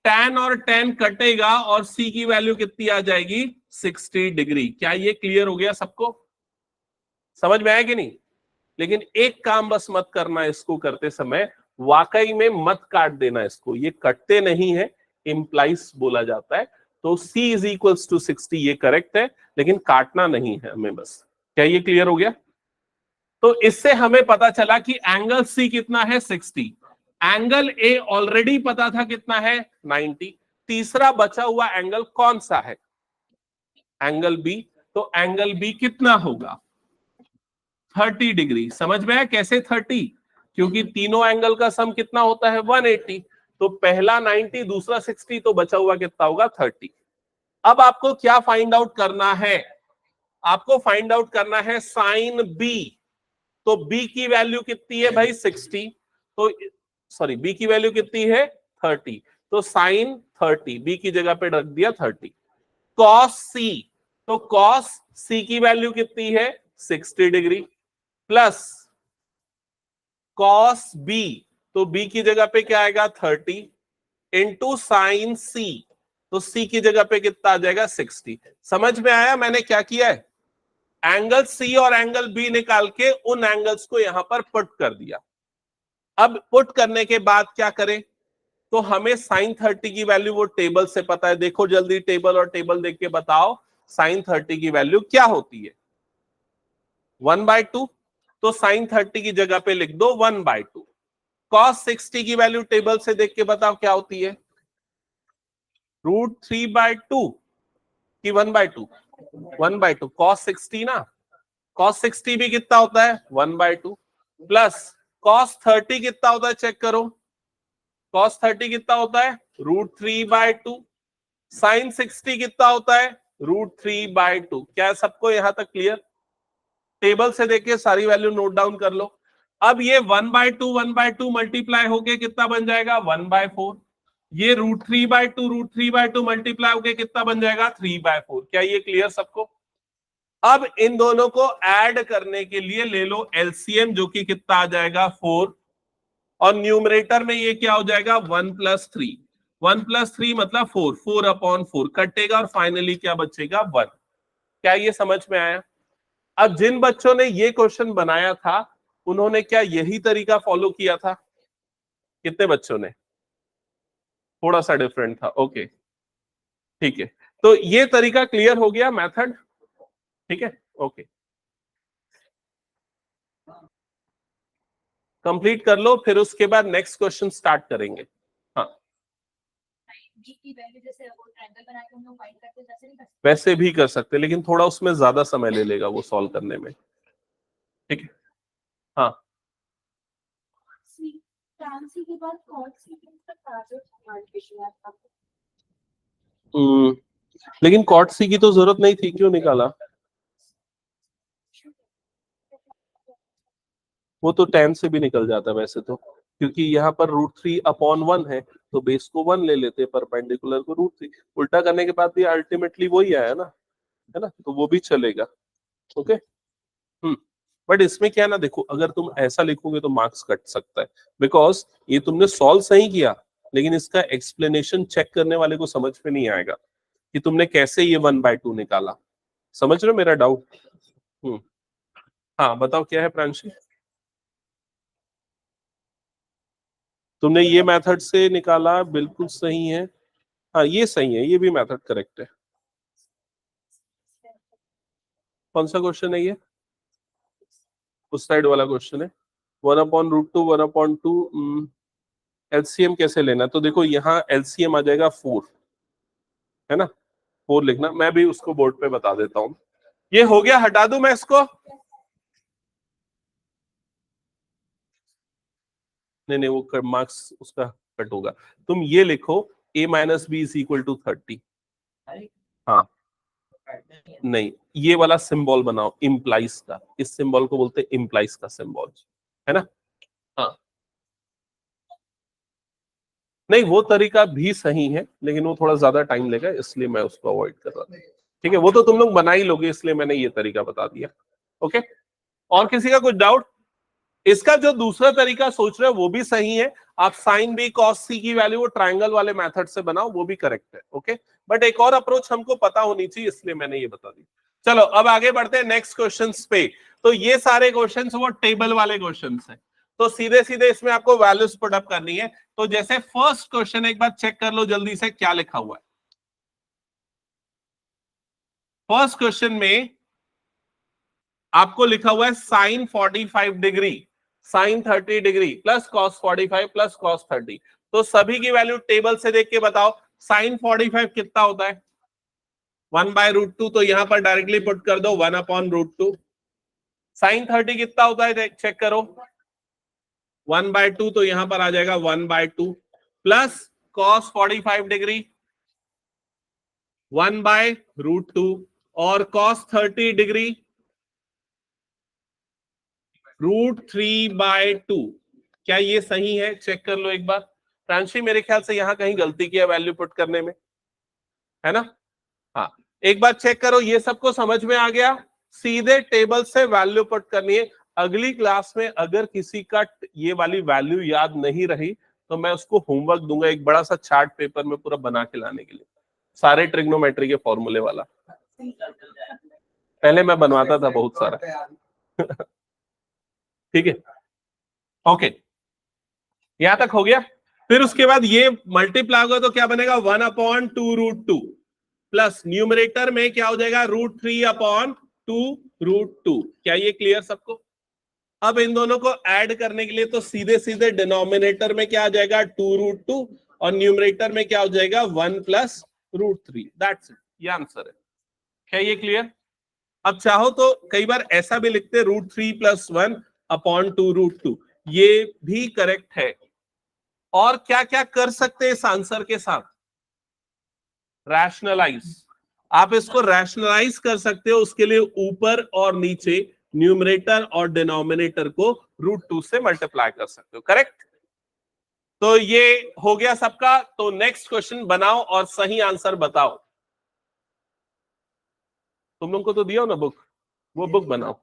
tan और tan कटेगा और c की वैल्यू कितनी आ जाएगी? 60 डिग्री। क्या ये क्लियर हो गया सबको? समझ में आया कि नहीं? लेकिन एक काम बस मत करना इसको करते समय, वाकई में मत काट देना इसको, ये कटते नहीं है, इंप्लाइज बोला जाता है। तो c इज इक्वल्स टू 60 ये करेक्ट है, लेकिन काटना नहीं है हमें बस। क्या ये क्लियर हो गया? तो इससे हमें पता चला कि एंगल c कितना है? 60। एंगल a ऑलरेडी पता था कितना है? 90। तीसरा बचा हुआ एंगल कौन सा है? Angle b। तो एंगल b कितना होगा? 30 डिग्री। समझ में आया कैसे 30? क्योंकि तीनों एंगल का सम कितना होता है? 180। तो पहला 90, दूसरा 60, तो बचा हुआ कितना होगा? 30। अब आपको क्या फाइंड आउट करना है? आपको फाइंड आउट करना है साइन बी। तो बी की वैल्यू कितनी है भाई 60, तो सॉरी बी की वैल्यू कितनी है 30, तो साइन 30 बी की जगह पे रख दिया 30। कॉस सी, तो कॉस सी की वैल्यू कितनी है 60 डिग्री प्लस कॉस बी, तो बी की जगह पे क्या आएगा 30 इंटू साइन सी, तो सी की जगह पे कितना आ जाएगा 60। समझ में आया मैंने क्या किया है? एंगल सी और एंगल बी निकाल के उन एंगल्स को यहां पर पुट कर दिया। अब पुट करने के बाद क्या करें? तो हमें साइन 30 की वैल्यू वो टेबल से पता है, देखो जल्दी टेबल और टेबल देख के बताओ साइन 30 की वैल्यू क्या होती है 1/2, तो साइन 30 की जगह पे लिख दो 1/2। कॉस 60 की वैल्यू टेबल से देख के बताओ क्या होती है √3/2 की 1/2, 1/2 कॉस 60 ना, कॉस 60 भी कितना होता है 1/2 प्लस कॉस 30 कितना होता है चेक करो, कॉस 30 कितना होता है √3/2, साइन 60 कितना होता है √3/2। क्या सबको यहां तक क्लियर? टेबल से देख के सारी वैल्यू नोट डाउन कर लो। अब ये 1/2 मल्टीप्लाई होके कितना बन जाएगा 1/4, ये √3/2 मल्टीप्लाई होके कितना बन जाएगा 3/4। क्या ये क्लियर सबको? अब इन दोनों को ऐड करने के लिए ले लो एलसीएम, जो कि कितना आ जाएगा 4, और न्यूमरेटर में ये क्या हो जाएगा 1 + 3, 1 + 3 मतलब 4, 4/4 कटेगा और फाइनली क्या बचेगा 1। क्या ये समझ में आया? अब जिन बच्चों ने ये क्वेश्चन बनाया था उन्होंने क्या यही तरीका फॉलो किया था? कितने बच्चों ने? थोड़ा सा डिफरेंट था, ओके ठीक है। तो ये तरीका क्लियर हो गया, मेथड, ठीक है ओके। कंप्लीट कर लो, फिर उसके बाद नेक्स्ट क्वेश्चन स्टार्ट करेंगे। हाँ वैसे भी कर सकते, लेकिन थोड़ा उसमें ज्यादा समय ले लेगा वो सॉल्व करने में, ठीक है। हाँ लेकिन कॉट सी की तो जरूरत नहीं थी, क्यों निकाला? वो तो tan से भी निकल जाता है वैसे तो, क्योंकि यहाँ पर √3/1 है, तो बेस को 1 ले लेते, परपेंडिकुलर को √3, उल्टा करने के बाद भी अल्टीमेटली वही आया ना, है ना, तो वो भी चलेगा। ओके बट इसमें क्या है ना, देखो अगर तुम ऐसा लिखोगे तो मार्क्स कट सकता है, बिकॉज ये तुमने सॉल्व सही किया, लेकिन इसका एक्सप्लेनेशन चेक करने वाले को समझ में नहीं आएगा कि तुमने कैसे ये 1/2 निकाला। समझ रहे हो मेरा डाउट? हाँ बताओ क्या है प्रांशी? तुमने ये मेथड से निकाला, बिल्कुल सही है। हाँ ये सही है, ये भी मेथड करेक्ट है। कौन सा क्वेश्चन है ये? उस साइड वाला क्वेश्चन है 1/√2 1/2 एलसीएम कैसे लेना? तो देखो यहाँ एलसीएम आ जाएगा 4, है ना, 4 लिखना, मैं भी उसको बोर्ड पे बता देता हूँ। ये हो गया, हटा दूं मैं इसको? नहीं नहीं वो मार्क्स उसका कट होगा। तुम ये लिखो a - b = 30। हाँ नहीं, ये वाला सिंबल बनाओ इम्प्लाइज का, इस सिंबल को बोलते हैं इम्प्लाइज का सिंबल, है ना। हाँ नहीं वो तरीका भी सही है, लेकिन वो थोड़ा ज्यादा टाइम लेगा, इसलिए मैं उसको अवॉइड कर रहा था। ठीक है वो तो तुम लोग बना ही लोगे, इसलिए मैंने ये तरीका बता दिया। ओके और किसी का कुछ डाउट? इसका जो दूसरा तरीका सोच रहे हो वो भी सही है, आप साइन बी कॉस सी की वैल्यू वो ट्रायंगल वाले मेथड से बनाओ, वो भी करेक्ट है। ओके बट एक और अप्रोच हमको पता होनी चाहिए, इसलिए मैंने ये बता दी। चलो अब आगे बढ़ते हैं नेक्स्ट क्वेश्चंस पे। तो ये सारे क्वेश्चंस वो टेबल वाले क्वेश्चंस हैं, तो सीधे सीधे इसमें आपको वैल्यूज पुट अप करनी है। तो जैसे फर्स्ट क्वेश्चन एक बार चेक कर लो जल्दी से क्या लिखा हुआ है। फर्स्ट क्वेश्चन में आपको लिखा हुआ है sine 45 degree, sine 30 degree plus cos 45 plus cos 30। तो सभी की वैल्यू टेबल से देख के बताओ साइन 45 कितना होता है 1/√2, तो यहां पर डायरेक्टली पुट कर दो 1/√2। साइन 30 कितना होता है चेक करो 1/2, तो यहां पर आ जाएगा 1/2 प्लस कॉस 45 डिग्री 1/√2, और cos 30 डिग्री √3/2। क्या ये सही है? चेक कर लो एक बार। प्रांशी मेरे ख्याल से यहां कहीं गलती किया वैल्यू पुट करने में, है ना? हाँ, एक बार चेक करो। ये सबको समझ में आ गया? सीधे टेबल से वैल्यू पुट करनी है। अगली क्लास में अगर किसी का ये वाली वैल्यू याद नहीं रही तो मैं उसको होमवर्क दूंगा, एक बड़ा सा चार्ट पेपर में पूरा बना के लाने के लिए, सारे ट्रिग्नोमेट्री के फॉर्मूले वाला। पहले मैं बनवाता था बहुत सारा। ठीक है, ओके, यहां तक हो गया। फिर उसके बाद ये मल्टीप्लाई होगा तो क्या बनेगा? 1/2√2 प्लस न्यूमरेटर में क्या हो जाएगा? √3/2√2। क्या ये क्लियर सबको? अब इन दोनों को ऐड करने के लिए तो सीधे सीधे डिनोमिनेटर में क्या आ जाएगा? 2√2 और न्यूमरेटर में क्या हो जाएगा? 1 + √3। दैट्स इट, ये आंसर है। क्या ये क्लियर? अब चाहो तो कई बार ऐसा भी लिखते √3 + 1/2√2, ये भी करेक्ट है। और क्या क्या कर सकते हैं इस आंसर के साथ? रैशनलाइज। आप इसको रैशनलाइज कर सकते हो, उसके लिए ऊपर और नीचे न्यूमरेटर और डिनोमिनेटर को √2 से मल्टीप्लाई कर सकते हो। करेक्ट? तो ये हो गया सबका। तो नेक्स्ट क्वेश्चन बनाओ और सही आंसर बताओ। तुम लोग को तो दिया हो ना बुक, वो बुक बनाओ।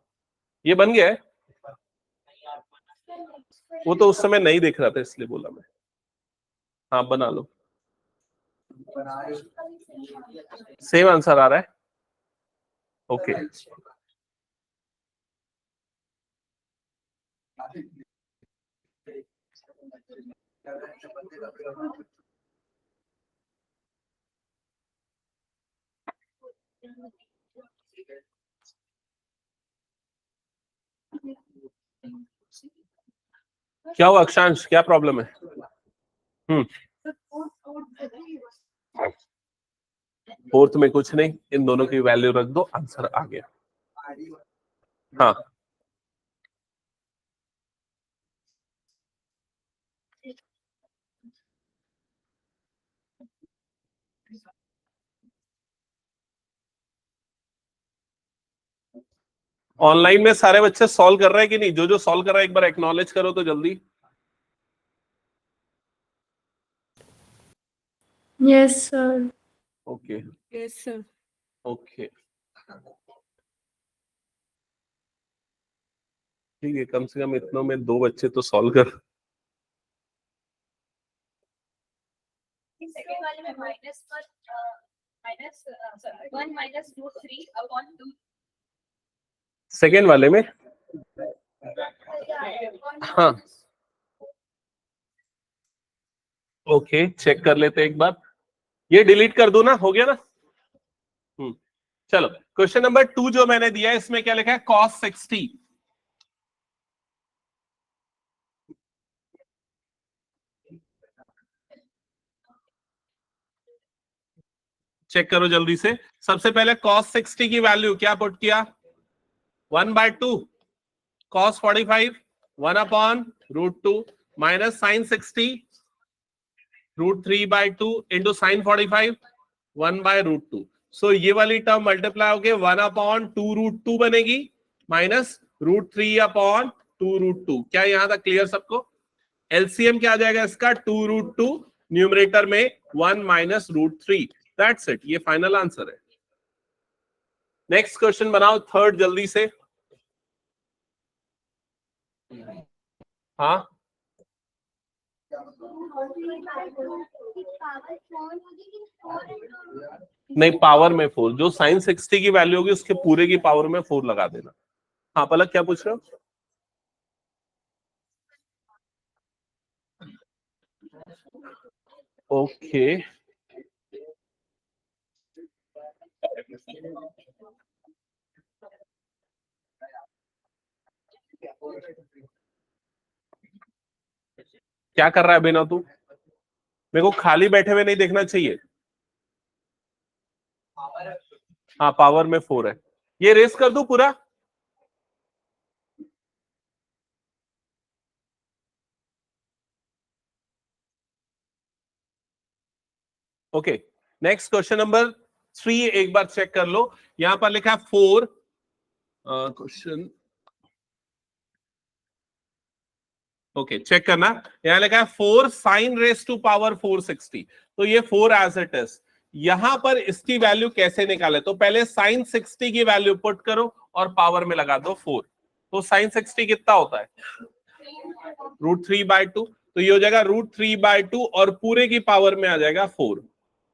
ये बन गया है? वो तो उस समय नहीं देख रहा था इसलिए बोला मैं। हाँ, बना लो। सेम आंसर आ रहा है? ओके, क्या हुआ अक्षांश, क्या प्रॉब्लम है? फोर्थ में कुछ नहीं, इन दोनों की वैल्यू रख दो, आंसर आ गया। हाँ, ऑनलाइन में सारे बच्चे सॉल्व कर रहे हैं कि नहीं? जो जो सॉल्व कर रहा है एक बार एक्नॉलेज करो तो जल्दी। Yes sir. Okay, yes sir. Okay, ठीक है, कम से कम इतनों में 2 बच्चे तो सॉल्व कर। सेकंड वाले में माइनस 1 - √3/2। सेकेंड वाले में हाँ, ओके, चेक कर लेते एक बार। ये डिलीट कर दो ना, हो गया ना? चलो, क्वेश्चन नंबर 2 जो मैंने दिया है इसमें क्या लिखा है? cos 60। चेक करो जल्दी से। सबसे पहले cos 60 की वैल्यू क्या पुट किया? 1/2 cos 45 1/√2 minus sin 60 √3/2 into sin 45 1/√2। सो ये वाली टर्म मल्टीप्लाई होके 1/2√2 बनेगी माइनस √3/2√2। क्या यहां तक क्लियर सबको? एलसीएम क्या आ जाएगा इसका? 2√2, न्यूमरेटर में 1 - √3। दैट्स इट, ये फाइनल आंसर है। नेक्स्ट क्वेश्चन बनाओ, थर्ड, जल्दी से। हाँ, नहीं, पावर में 4, जो sin 60 की वैल्यू होगी उसके पूरे की पावर में 4 लगा देना। हाँ पलक, क्या पूछ रहे हो? ओके, क्या कर रहा है बिना? तू मेरे को खाली बैठे हुए नहीं देखना चाहिए। हाँ, पावर में 4 है। ये रेस कर दूं पूरा? ओके, नेक्स्ट क्वेश्चन नंबर 3 एक बार चेक कर लो, यहां पर लिखा है 4 क्वेश्चन, ओके चेक करना, यहां लिखा है 4 साइन रेस टू पावर 460, तो ये 4 एज इट इज। यहां पर इसकी वैल्यू कैसे निकाले, तो पहले साइन 60 की वैल्यू पुट करो और पावर में लगा दो 4, तो साइन 60 कितना होता है √3/2, तो ये हो जाएगा √3/2 और पूरे की पावर में आ जाएगा 4,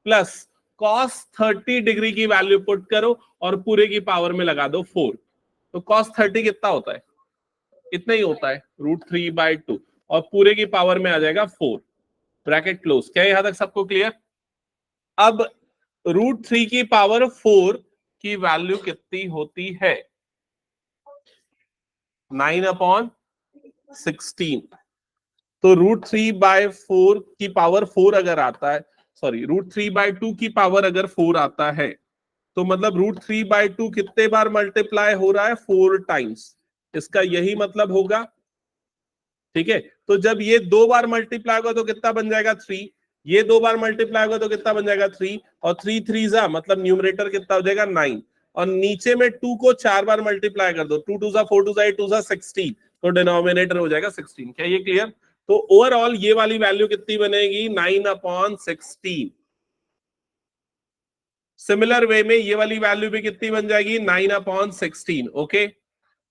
प्लस cos 30 डिग्री की वैल्यू पुट करो और पूरे की पावर में लगा दो 4, तो cos 30 कितना होता है, इतना ही होता है √3/2 और पूरे की पावर में आ जाएगा 4, ब्रैकेट क्लोज। क्या यहां तक सबको क्लियर? अब √3 की पावर 4 की वैल्यू कितनी होती है 9/16, तो √3/4 की पावर 4 अगर आता है, सॉरी √3/2 की पावर अगर 4 आता है, तो मतलब √3/2 कितने बार मल्टीप्लाई हो रहा है 4 टाइम्स, इसका यही मतलब होगा, ठीक है। तो जब ये 2 बार मल्टीप्लाई होगा तो कितना बन जाएगा 3, ये 2 बार मल्टीप्लाई होगा तो कितना बन जाएगा 3, और 3 3 जा मतलब न्यूमरेटर कितना हो जाएगा 9, और नीचे में 2 को 4 बार मल्टीप्लाई कर दो, 2 2 जा 4 2 जा 8 2 जा 16, तो डिनोमिनेटर हो जाएगा 16। क्या ये क्लियर? तो ओवरऑल ये वाली वैल्यू कितनी बनेगी 9/16। सिमिलर वे में ये वाली वैल्यू भी कितनी बन जाएगी 9/16, ओके।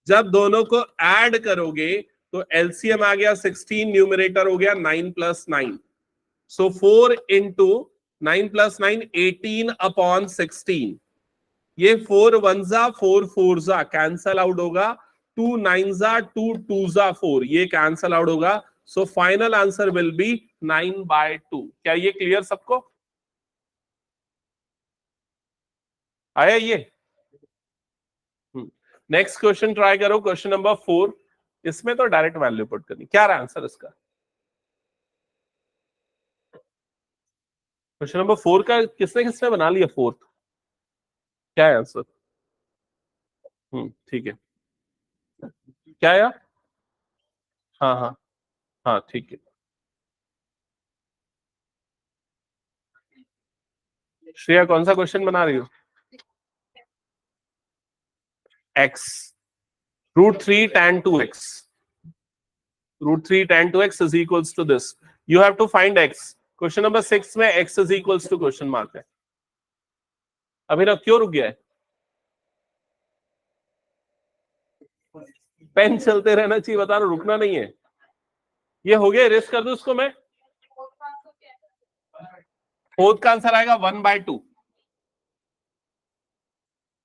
जब दोनों को ऐड करोगे तो एलसीएम आ गया 16, न्यूमरेटर हो गया 9 + 9, सो 4 × 9 + 9 18/16, ये 4 1 जा 4 4 जा कैंसल आउट होगा, 2 9 जा 2 2 जा 4, ये कैंसल आउट होगा, so final answer will be 9/2। क्या ये क्लियर सबको? आया ये? नेक्स्ट क्वेश्चन ट्राई करो, क्वेश्चन नंबर 4, इसमें तो डायरेक्ट वैल्यू पुट करनी। क्या रहा आंसर इसका? क्वेश्चन नंबर 4 का किसने किसने बना लिया 4th, क्या है आंसर? ठीक है, क्या है? हाँ हाँ हाँ ठीक है। श्रेया कौन सा क्वेश्चन बना रही हो? x, √3 tan 2x, √3 tan 2x is equals to this, you have to find x। Question number 6 में x is equals to question mark है। अभिनव क्यों रुक गया है? पेन चलते रहना चाहिए, बता रहा हूं, रुकना नहीं है। ये हो गया, रेस कर दो उसको मैं। 4th का आंसर आएगा 1/2,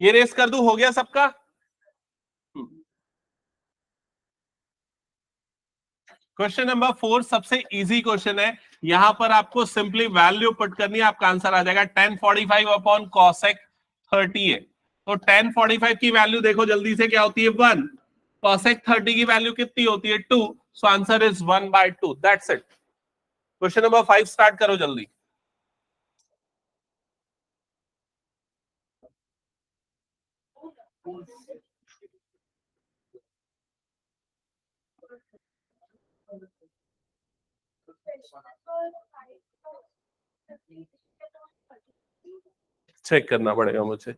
ये रेस कर दूं, हो गया सबका? क्वेश्चन नंबर 4 सबसे इजी क्वेश्चन है, यहां पर आपको सिंपली वैल्यू पुट करनी है, आपका आंसर आ जाएगा tan 45 cosec 30 है, तो tan 45 की वैल्यू देखो जल्दी से क्या होती है 1, cosec 30 की वैल्यू कितनी होती है 2, so answer is 1/2, that's it. Question number 5 start करो जल्दी। चेक करना पड़ेगा मुझे।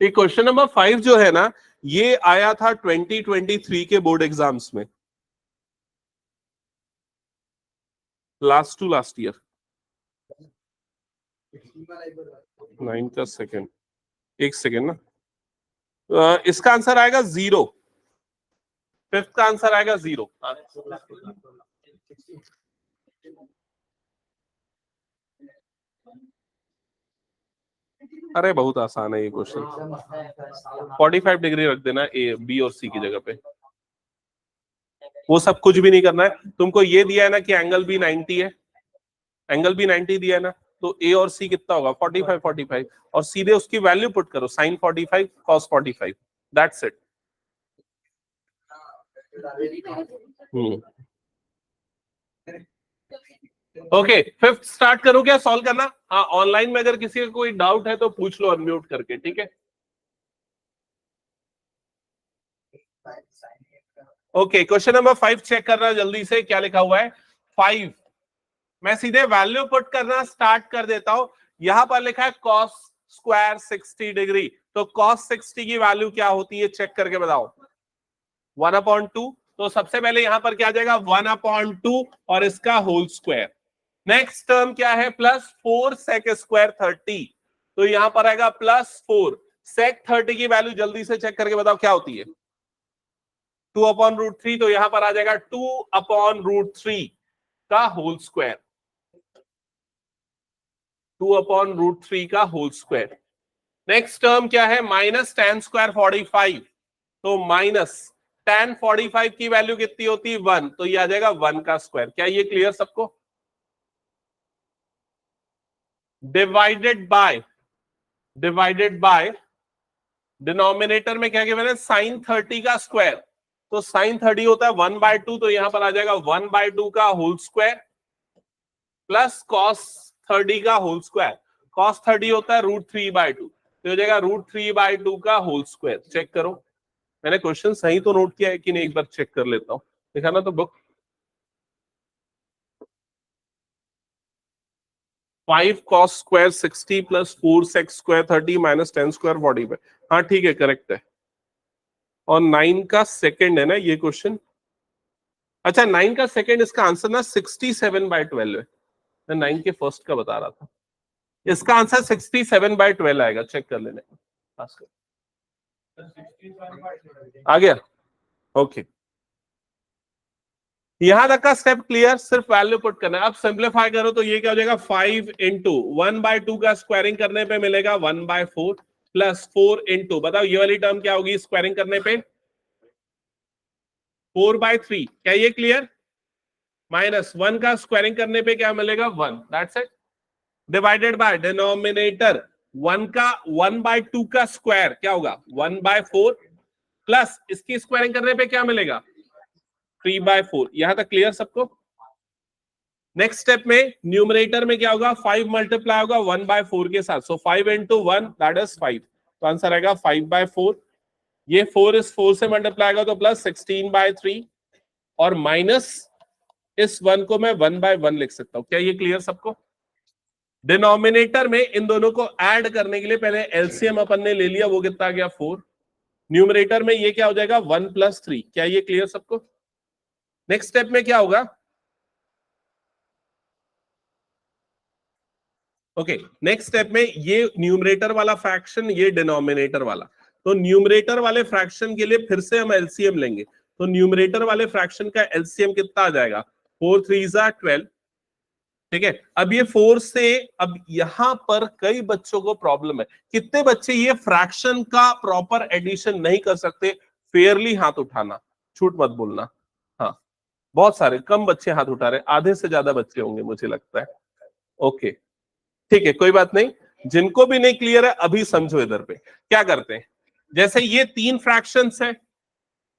ये क्वेश्चन नंबर 5 जो है ना, ये आया था 2023 के बोर्ड एग्जाम्स में, लास्ट टू लास्ट ईयर, 9 का सेकेंड, एक सेकेंड ना, इसका आंसर आएगा 0, 5th का आंसर आएगा 0। अरे बहुत आसान है ये क्वेश्चन, 45 डिग्री रख देना ए बी और सी की जगह पे, वो सब कुछ भी नहीं करना है। तुमको ये दिया है ना कि एंगल बी 90 है, एंगल बी 90 दिया है ना, तो ए और सी कितना होगा 45 45, और सीधे उसकी वैल्यू पुट करो sin 45 cos 45, that's it. Okay 5th start करो क्या सॉल्व करना? हाँ, ऑनलाइन में अगर किसी का कोई डाउट है तो पूछ लो अनम्यूट करके, ठीक है। ओके, क्वेश्चन नंबर 5 चेक करना जल्दी से, क्या लिखा हुआ है 5। मैं सीधे वैल्यू पुट करना स्टार्ट कर देता हूं। यहां पर लिखा है cos स्क्वायर 60 डिग्री, तो cos 60 की वैल्यू क्या होती है चेक करके बताओ। 1/2। तो सबसे पहले यहां पर क्या आ जाएगा 1/2 और इसका होल स्क्वायर। नेक्स्ट टर्म क्या है प्लस 4 sec स्क्वायर 30, तो यहां पर आएगा +4 sec 30 की वैल्यू जल्दी से चेक करके बताओ क्या होती है 2/√3, तो यहां पर आ जाएगा 2/√3 का होल स्क्वायर, 2/√3 का होल स्क्वायर। नेक्स्ट टर्म क्या है -tan स्क्वायर 45, तो -tan 45 की वैल्यू कितनी होती है 1, तो ये आ जाएगा 1 का स्क्वायर। क्या ये क्लियर सबको? डिवाइडेड बाय डिनोमिनेटर में क्या गिवन है sin 30 का स्क्वायर, तो sin 30 होता है 1/2, तो यहां पर आ जाएगा 1/2 का होल स्क्वायर प्लस cos 30 का होल स्क्वायर। cos 30 होता है √3/2, तो हो जाएगा √3/2 का होल स्क्वायर। चेक करो मैंने क्वेश्चन सही तो नोट किया है कि नहीं, एक बार चेक कर लेता हूं। देखा ना तो book 5 cos square 60 plus 4 sec square 30 minus 10 square 45। हाँ ठीक है, करेक्ट है। और 9 का सेकंड है ना ये क्वेश्चन। अच्छा 9 का सेकंड, इसका आंसर ना 67/12 है। मैं 9 के फर्स्ट का बता रहा था, इसका आंसर 67/12 आएगा। चेक कर लेने आ गया। ओके, यहां तक का स्टेप क्लियर, सिर्फ वैल्यू पुट करना है। अब सिंप्लीफाई करो तो ये क्या हो जाएगा 5 इंटू 1/2 का स्क्वायरिंग करने पे मिलेगा 1/4 प्लस 4 इंटू, बताओ ये वाली टर्म क्या होगी स्क्वायरिंग करने पे 4/3। क्या ये क्लियर? -1 का स्क्वायरिंग करने पे क्या मिलेगा 1, that's it. Divided by denominator 1 का 1/2 का स्क्वायर क्या होगा 1/4 प्लस इसकी स्क्वायरिंग करने पे क्या मिलेगा 3/4। यहां तक क्लियर सबको? नेक्स्ट स्टेप में न्यूमरेटर में क्या होगा 5 मल्टीप्लाई होगा 1/4 के साथ, सो 5 इंटू 1 दैट इज 5, तो आंसर आएगा 5/4। ये 4 इस 4 से मल्टीप्लाई होगा तो प्लस 16/3 और माइनस इस 1 को मैं 1/1 लिख सकता हूं। क्या ये क्लियर सबको? डिनोमिनेटर में इन दोनों को ऐड करने के लिए पहले एलसीएम अपन ने ले लिया, वो कितना आ गया 4। न्यूमरेटर में ये क्या हो जाएगा 1 + 3। क्या ये क्लियर सबको? नेक्स्ट स्टेप में क्या होगा ओके नेक्स्ट स्टेप में ये न्यूमरेटर वाला फ्रैक्शन, ये डिनोमिनेटर वाला, तो न्यूमरेटर वाले फ्रैक्शन के लिए फिर से हम एलसीएम लेंगे। तो न्यूमरेटर वाले फ्रैक्शन का एलसीएम कितना आ जाएगा 4 3 12। ठीक है, अब ये 4 से, अब यहां पर कई बच्चों को प्रॉब्लम है, कितने बच्चे ये फ्रैक्शन का प्रॉपर एडिशन नहीं कर सकते? फेयरली हाथ उठाना, झूठ मत बोलना। हाँ बहुत सारे, कम बच्चे हाथ उठा रहे, आधे से ज्यादा बच्चे होंगे मुझे लगता है। ओके ठीक है, कोई बात नहीं। जिनको भी नहीं क्लियर है अभी समझो। इधर पे क्या करते हैं, जैसे ये 3 फ्रैक्शंस है,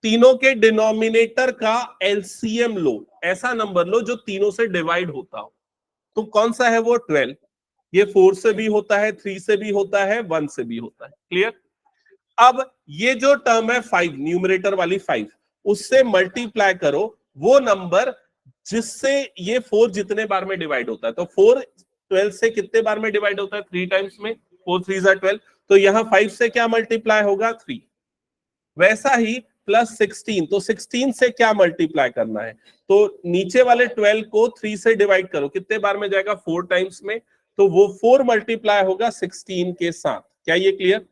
तीनों के डिनोमिनेटर का एलसीएम लो, ऐसा नंबर लो जो तीनों से डिवाइड होता हो। तो कौन सा है वो 12। ये 4 से भी होता है, 3 से भी होता है, 1 से भी होता है। क्लियर? अब ये जो टर्म है 5, न्यूमरेटर वाली 5, उससे मल्टीप्लाई करो वो नंबर जिससे ये 4 जितने बार में डिवाइड होता है। तो 4 12 से कितने बार में डिवाइड होता है 3 टाइम्स में, 4 3 12। तो यहां 5 से क्या मल्टीप्लाई होगा 3। वैसा ही प्लस 16, तो 16 से क्या मल्टीप्लाई करना है, तो नीचे वाले 12 को 3 से डिवाइड करो, कितने बार में जाएगा 4 टाइम्स में, तो वो 4 मल्टीप्लाई होगा 16 के साथ। क्या ये क्लियर?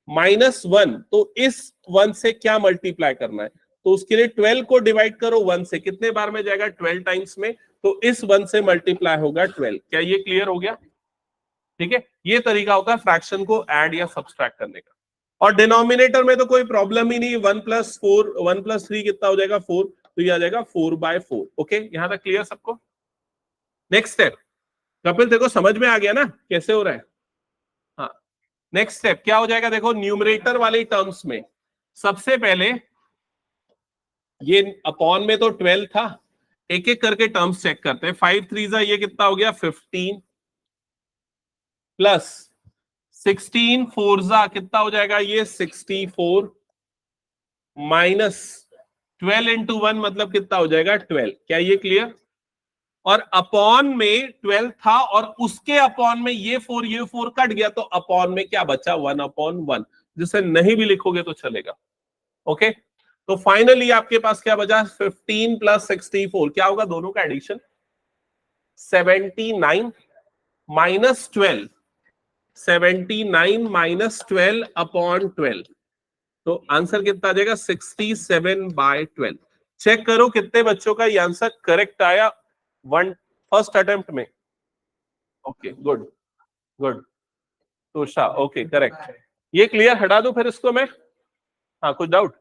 -1, तो इस 1 से क्या मल्टीप्लाई करना है, तो उसके लिए 12 को डिवाइड करो 1 से, कितने बार में जाएगा 12 टाइम्स में, तो इस 1 से मल्टीप्लाई होगा 12। क्या ये क्लियर हो गया? ठीक है, ये तरीका होता है फ्रैक्शन को ऐड या सब्सट्रैक्ट करने का। और डिनोमिनेटर में तो कोई प्रॉब्लम ही नहीं, 1 + 4 1 + 3 कितना हो जाएगा 4, तो ये आ जाएगा 4/4। ओके, यहां तक क्लियर सबको? नेक्स्ट स्टेप कपिल देखो समझ में आ गया ना कैसे हो रहा है? हाँ नेक्स्ट स्टेप क्या हो जाएगा, देखो न्यूमरेटर वाली टर्म्स में सबसे पहले ये अपॉन में तो 12 था, एक एक करके टर्म्स चेक करते हैं। 5 3 ये कितना हो गया 15 प्लस 16 4 कितना हो जाएगा ये 64 माइनस 12 into 1 मतलब कितना हो जाएगा 12। क्या ये क्लियर? और अपॉन में 12 था और उसके अपॉन में ये 4 कट गया, तो अपॉन में क्या बचा 1/1, जिसे नहीं भी लिखोगे तो चलेगा। ओके, तो फाइनली आपके पास क्या बचा 15 + 64, क्या होगा दोनों का एडिशन 79 - 12, 79 - 12 अपॉन 12, तो आंसर कितना आ जाएगा 67/12। चेक करो कितने बच्चों का ये आंसर करेक्ट आया फर्स्ट अटेम्प्ट में। Okay, good good. Tosha, okay correct. ये क्लियर, हटा दो फिर इसको मैं। हाँ, कुछ डाउट?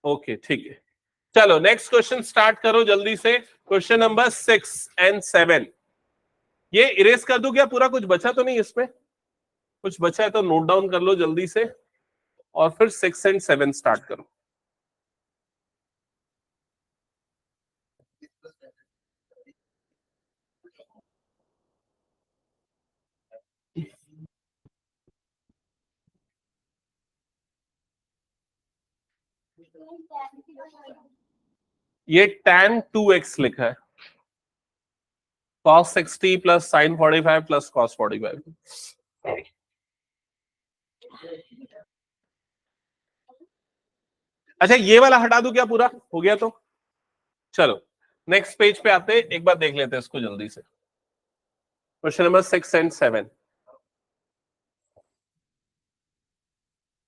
ओके ठीक है, चलो नेक्स्ट क्वेश्चन स्टार्ट करो जल्दी से। Question number 6 and 7। ये इरेज कर दूं क्या पूरा? कुछ बचा तो नहीं इसमें? कुछ बचा है तो नोट डाउन कर लो जल्दी से, और फिर 6 and 7 स्टार्ट करो। ये tan 2x लिखा है, cos 60 + sin 45 + cos 45। अच्छा, ये वाला हटा दूं क्या पूरा? हो गया तो चलो नेक्स्ट पेज पे आते हैं, एक बार देख लेते हैं इसको जल्दी से। Question number 6 and 7।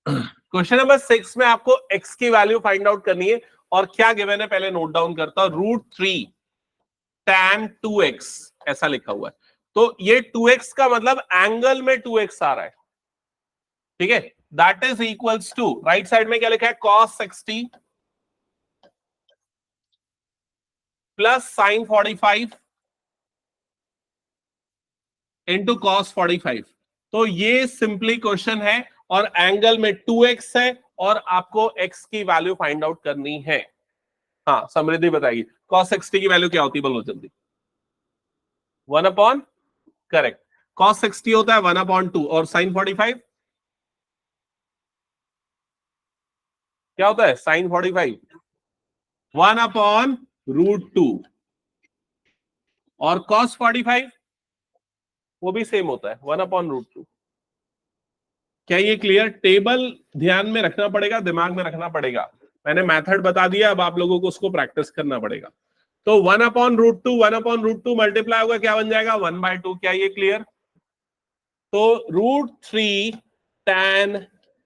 Question number 6 में आपको x की वैल्यू फाइंड आउट करनी है, और क्या गिवन है पहले नोट डाउन करता हूं। √3 tan 2x ऐसा लिखा हुआ है, तो ये 2x का मतलब एंगल में 2x आ रहा है, ठीक है। That is equals to, right side में क्या लिखा है, cos 60 + sin 45 इंटू cos 45। तो ये सिंपली क्वेश्चन है, और एंगल में 2x है, और आपको x की वैल्यू फाइंड आउट करनी है। हाँ, समृद्धि बताएगी cos 60 की वैल्यू क्या होती है, बोलो जल्दी। 1/, करेक्ट। cos 60 होता है 1/2, और sin 45 क्या होता है, sin 45 1/√2, और cos 45 वो भी सेम होता है 1/√2। क्या ये क्लियर? टेबल ध्यान में रखना पड़ेगा, दिमाग में रखना पड़ेगा। मैंने मेथड बता दिया, अब आप लोगों को उसको प्रैक्टिस करना पड़ेगा। तो 1/√2 मल्टीप्लाई होगा, क्या बन जाएगा 1/2। क्या ये क्लियर? तो √3 tan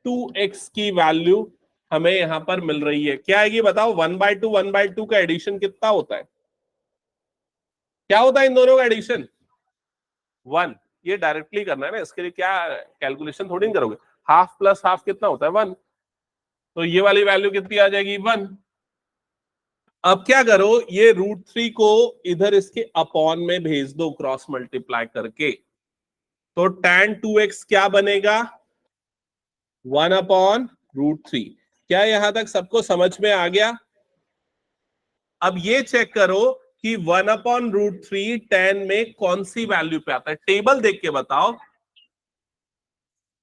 2x की वैल्यू हमें यहां पर मिल रही है। क्या आएगी बताओ? 1/2 का एडिशन कितना होता है? क्या होता है इन दोनों का एडिशन? 1। ये डायरेक्टली करना है ना, इसके लिए क्या कैलकुलेशन थोड़ी नहीं करोगे। हाफ प्लस हाफ कितना होता है 1, तो ये वाली वैल्यू कितनी आ जाएगी 1। अब क्या करो, ये √3 को इधर इसके अपॉन में भेज दो क्रॉस मल्टीप्लाई करके, तो tan 2x क्या बनेगा 1/√3। क्या यहां तक सबको समझ में आ गया? अब ये चेक करो कि 1/√3 tan में कौन सी वैल्यू पे आता है, टेबल देख के बताओ।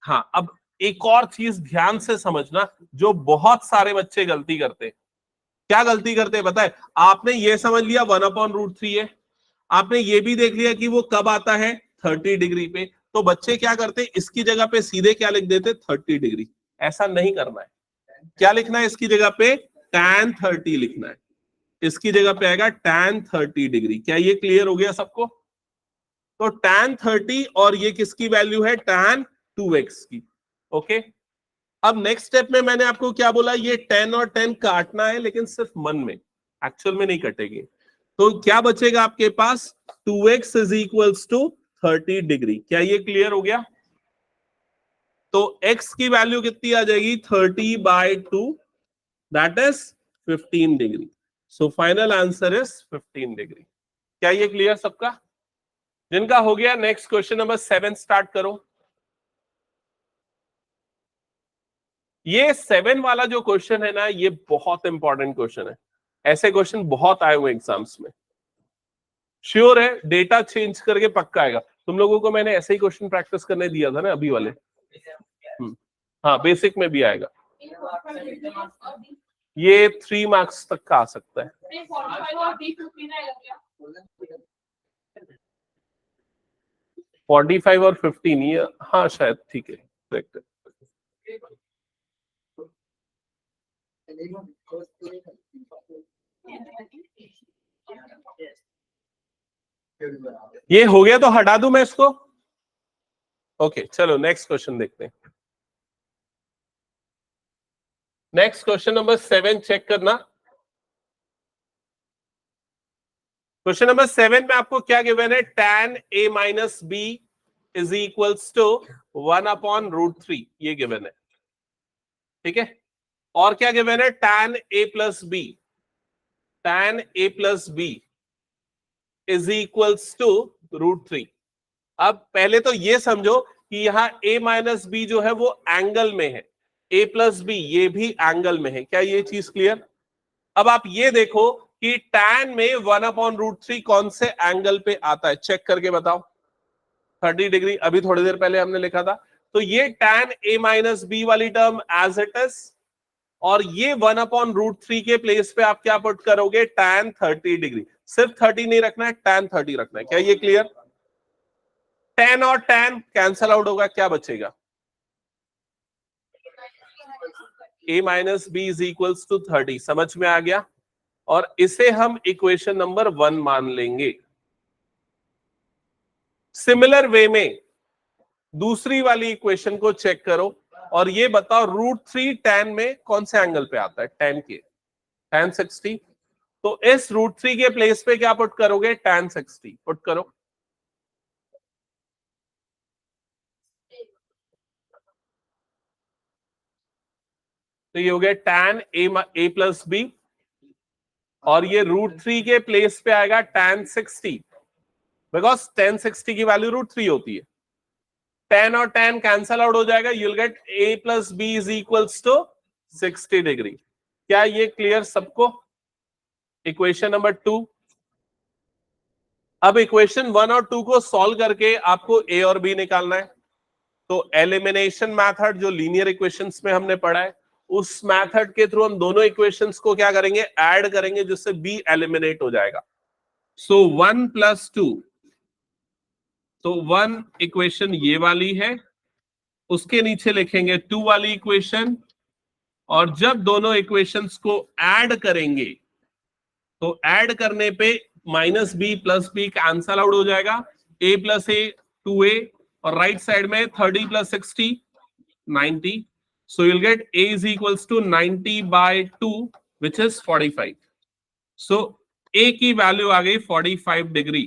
हाँ, अब एक और चीज ध्यान से समझना, जो बहुत सारे बच्चे गलती करते हैं। क्या गलती करते हैं बताए? आपने ये समझ लिया 1/√3 है, आपने ये भी देख लिया कि वो कब आता है 30 डिग्री पे, तो बच्चे क्या करते हैं, इसकी जगह पे सीधे क्या लिख देते 30 डिग्री। ऐसा नहीं करना है। क्या लिखना है इसकी जगह पे? tan 30 लिखना है। इसकी जगह पे आएगा tan 30 डिग्री। क्या ये क्लियर हो गया सबको? तो tan 30 और ये किसकी वैल्यू है, tan 2x की। ओके, अब नेक्स्ट स्टेप में मैंने आपको क्या बोला, ये 10 और 10 काटना है, लेकिन सिर्फ मन में, एक्चुअल में नहीं कटेगी। तो क्या बचेगा आपके पास, 2x = 30 डिग्री। क्या ये क्लियर हो गया? तो x की वैल्यू कितनी आ जाएगी 30/2, that is 15 degree. So final answer is 15 degree. क्या ये क्लियर सबका? जिनका हो गया, नेक्स्ट क्वेश्चन नंबर 7 स्टार्ट करो। ये 7 वाला जो क्वेश्चन है ना, ये बहुत इंपॉर्टेंट क्वेश्चन है। ऐसे क्वेश्चन बहुत आए हुए एग्जाम्स में, श्योर है डेटा चेंज करके पक्का आएगा। तुम लोगों को मैंने ऐसे ही क्वेश्चन प्रैक्टिस करने दिया था ना अभी वाले। हाँ, बेसिक में भी आएगा। ये 3 मार्क्स तक का आ सकता है। 45 और B15 आएगा क्या? 45 और 15 ये, हाँ शायद ठीक है, करेक्ट है। ये हो गया तो हटा दूं मैं इसको। ओके चलो नेक्स्ट क्वेश्चन देखते हैं। नेक्स्ट क्वेश्चन नंबर 7 चेक करना। क्वेश्चन नंबर 7 में आपको क्या गिवन है, tan a minus B is equals to 1/√3, ये गिवन है, ठीक है। और क्या गिवन है, tan a plus B, tan a plus B is equals to √3। अब पहले तो ये समझो कि यहाँ a माइनस बी जो है वो एंगल में है, a प्लस बी ये भी एंगल में है, क्या ये चीज क्लियर? अब आप ये देखो कि tan में 1/√3 कौन से एंगल पे आता है, चेक करके बताओ। 30 डिग्री, अभी थोड़ी देर पहले हमने लिखा था। तो ये tan a माइनस बी वाली टर्म एज इट इज, और ये 1/√3 के प्लेस पे आप क्या पुट करोगे, tan 30 डिग्री। सिर्फ 30 नहीं रखना है, tan 30 रखना है, क्या ये क्लियर? tan और tan कैंसल आउट होगा, क्या बचेगा, a minus B is equals to 30। समझ में आ गया? और इसे हम इक्वेशन नंबर 1 मान लेंगे। सिमिलर वे में दूसरी वाली इक्वेशन को चेक करो और ये बताओ √3 tan में कौन से एंगल पे आता है, tan के, tan 60। तो इस √3 के प्लेस पे क्या पुट करोगे, tan 60 पुट करो। तो ये हो गया tan a प्लस बी, और ये √3 के प्लेस पे आएगा tan 60, बिकॉज tan 60 की वैल्यू √3 होती है। tan और tan कैंसल आउट हो जाएगा, you'll get a plus B is equals to 60 degree. क्या ये क्लियर सबको? Equation number 2। अब इक्वेशन 1 और 2 को सॉल्व करके आपको a और b निकालना है। तो एलिमिनेशन मेथड जो लीनियर इक्वेशंस में हमने पढ़ा है, उस मेथड के थ्रू हम दोनों इक्वेशंस को क्या करेंगे, ऐड करेंगे, जिससे b एलिमिनेट हो जाएगा। सो 1 + 2, तो 1 इक्वेशन ये वाली है, उसके नीचे लिखेंगे 2 वाली इक्वेशन, और जब दोनों इक्वेशंस को ऐड करेंगे तो ऐड करने पे minus B plus B cancel out हो जाएगा, a प्लस ए 2a, और राइट साइड में 30 + 60 90। So you'll get a is equals to 90/2 which is 45. So a की वैल्यू आ गई 45 डिग्री।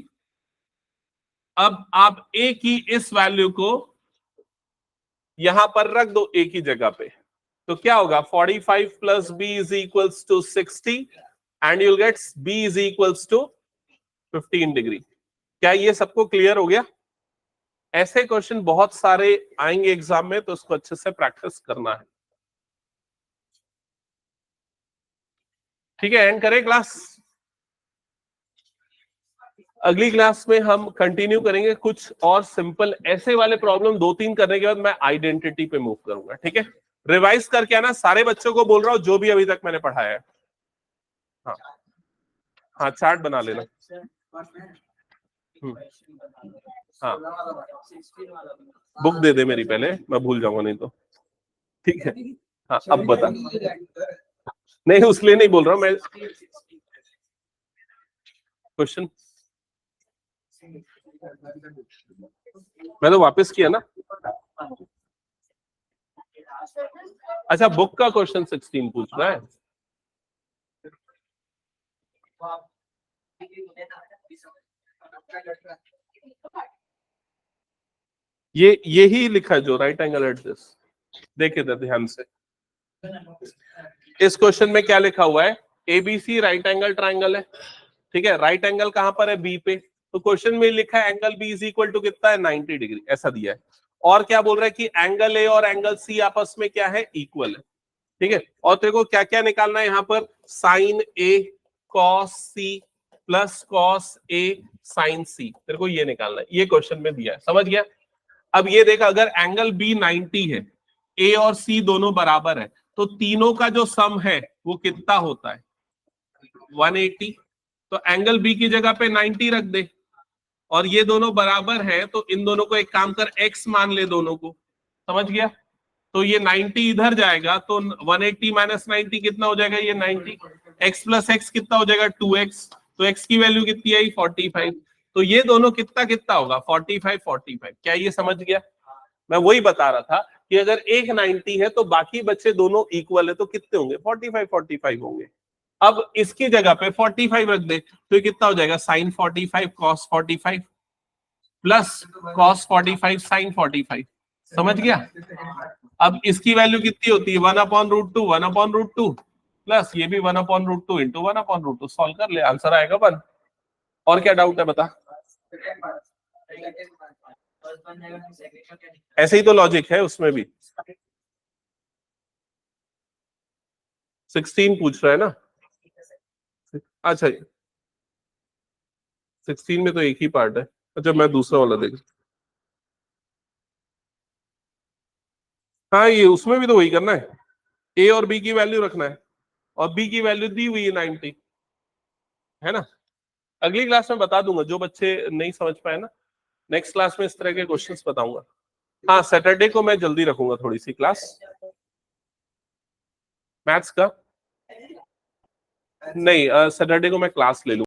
अब आप a की इस वैल्यू को यहां पर रख दो a की जगह पे, तो क्या होगा, 45 + b is equals to 60 and you'll get b is equals to 15 degree. क्या ये सबको क्लियर हो गया? ऐसे क्वेश्चन बहुत सारे आएंगे एग्जाम में, तो उसको अच्छे से प्रैक्टिस करना है, ठीक है। एंड करें क्लास। अगली क्लास में हम कंटिन्यू करेंगे कुछ और सिंपल ऐसे वाले प्रॉब्लम 2-3 करने के बाद मैं आइडेंटिटी पे मूव करूंगा, ठीक है। रिवाइज करके आना, सारे बच्चों को बोल रहा हूं जो भी अभी तक मैंने पढ़ाया है। हाँ हाँ, चार्ट बना लेना। हाँ, बुक दे दे मेरी पहले, मैं भूल जाऊंगा नहीं तो, ठीक है। हाँ अब बता, नहीं उसलिए नहीं बोल रहा हूं मैं, क्वेश्चन मैं तो वापस किया ना। अच्छा, बुक का क्वेश्चन 16 पूछ रहा है। ये यही लिखा है जो राइट एंगल एट दिस, देखे थे ध्यान से। इस क्वेश्चन में क्या लिखा हुआ है, एबीसी राइट एंगल ट्राइंगल है, ठीक है। राइट एंगल कहां पर है, बी पे। तो क्वेश्चन में लिखा है angle B is equal to कितना है, 90 डिग्री, ऐसा दिया है। और क्या बोल रहा है कि एंगल ए और एंगल सी आपस में क्या है, इक्वल है, ठीक है। और तेरे को क्या क्या निकालना है यहाँ पर, sign A cos C plus cos A sign सी, तेरे को ये निकालना है, ये क्वेश्चन में दिया है, समझ गया। अब ये देखा, अगर एंगल बी 90 है, ए और सी दोनों बराबर है, तो तीनों का जो सम है वो कितना होता है 180। तो एंगल बी की जगह पे 90 रख दे, और ये दोनों बराबर है तो इन दोनों को एक काम कर x मान ले दोनों को, समझ गया। तो ये 90 इधर जाएगा तो 180 माइनस 90 कितना हो जाएगा, ये 90। x प्लस एक्स कितना हो जाएगा 2x, तो x की वैल्यू कितनी आई 45। तो ये दोनों कितना कितना होगा 45 45। क्या ये समझ गया? मैं वही बता रहा था कि अगर एक 90 है तो बाकी बच्चे दोनों इक्वल है तो कितने होंगे 45 45 होंगे। अब इसकी जगह पे 45 रख दे तो ये कितना हो जाएगा sine 45 cos 45 plus cos 45 sine 45। समझ गया? अब इसकी वैल्यू कितनी होती है 1/√2 1/√2 प्लस ये भी 1/√2 इंटू 1/√2। सॉल्व कर ले, आंसर आएगा 1। और क्या डाउट है बता? ऐसे ही तो लॉजिक है उसमें भी। 16 पूछ रहा है ना? अच्छा 16 में तो एक ही पार्ट है। अच्छा मैं दूसरा वाला देख, हाँ ये उसमें भी तो वही करना है, ए और बी की वैल्यू रखना है, और बी की वैल्यू दी हुई है 90, है ना। अगली क्लास में बता दूंगा, जो बच्चे नहीं समझ पाए ना, नेक्स्ट क्लास में इस तरह के क्वेश्चंस बताऊंगा। हाँ सैटरडे को मैं जल्दी रखूंगा थोड़ी सी क्लास मैथ्स का। नहीं सैटरडे को मैं क्लास ले लूंगा।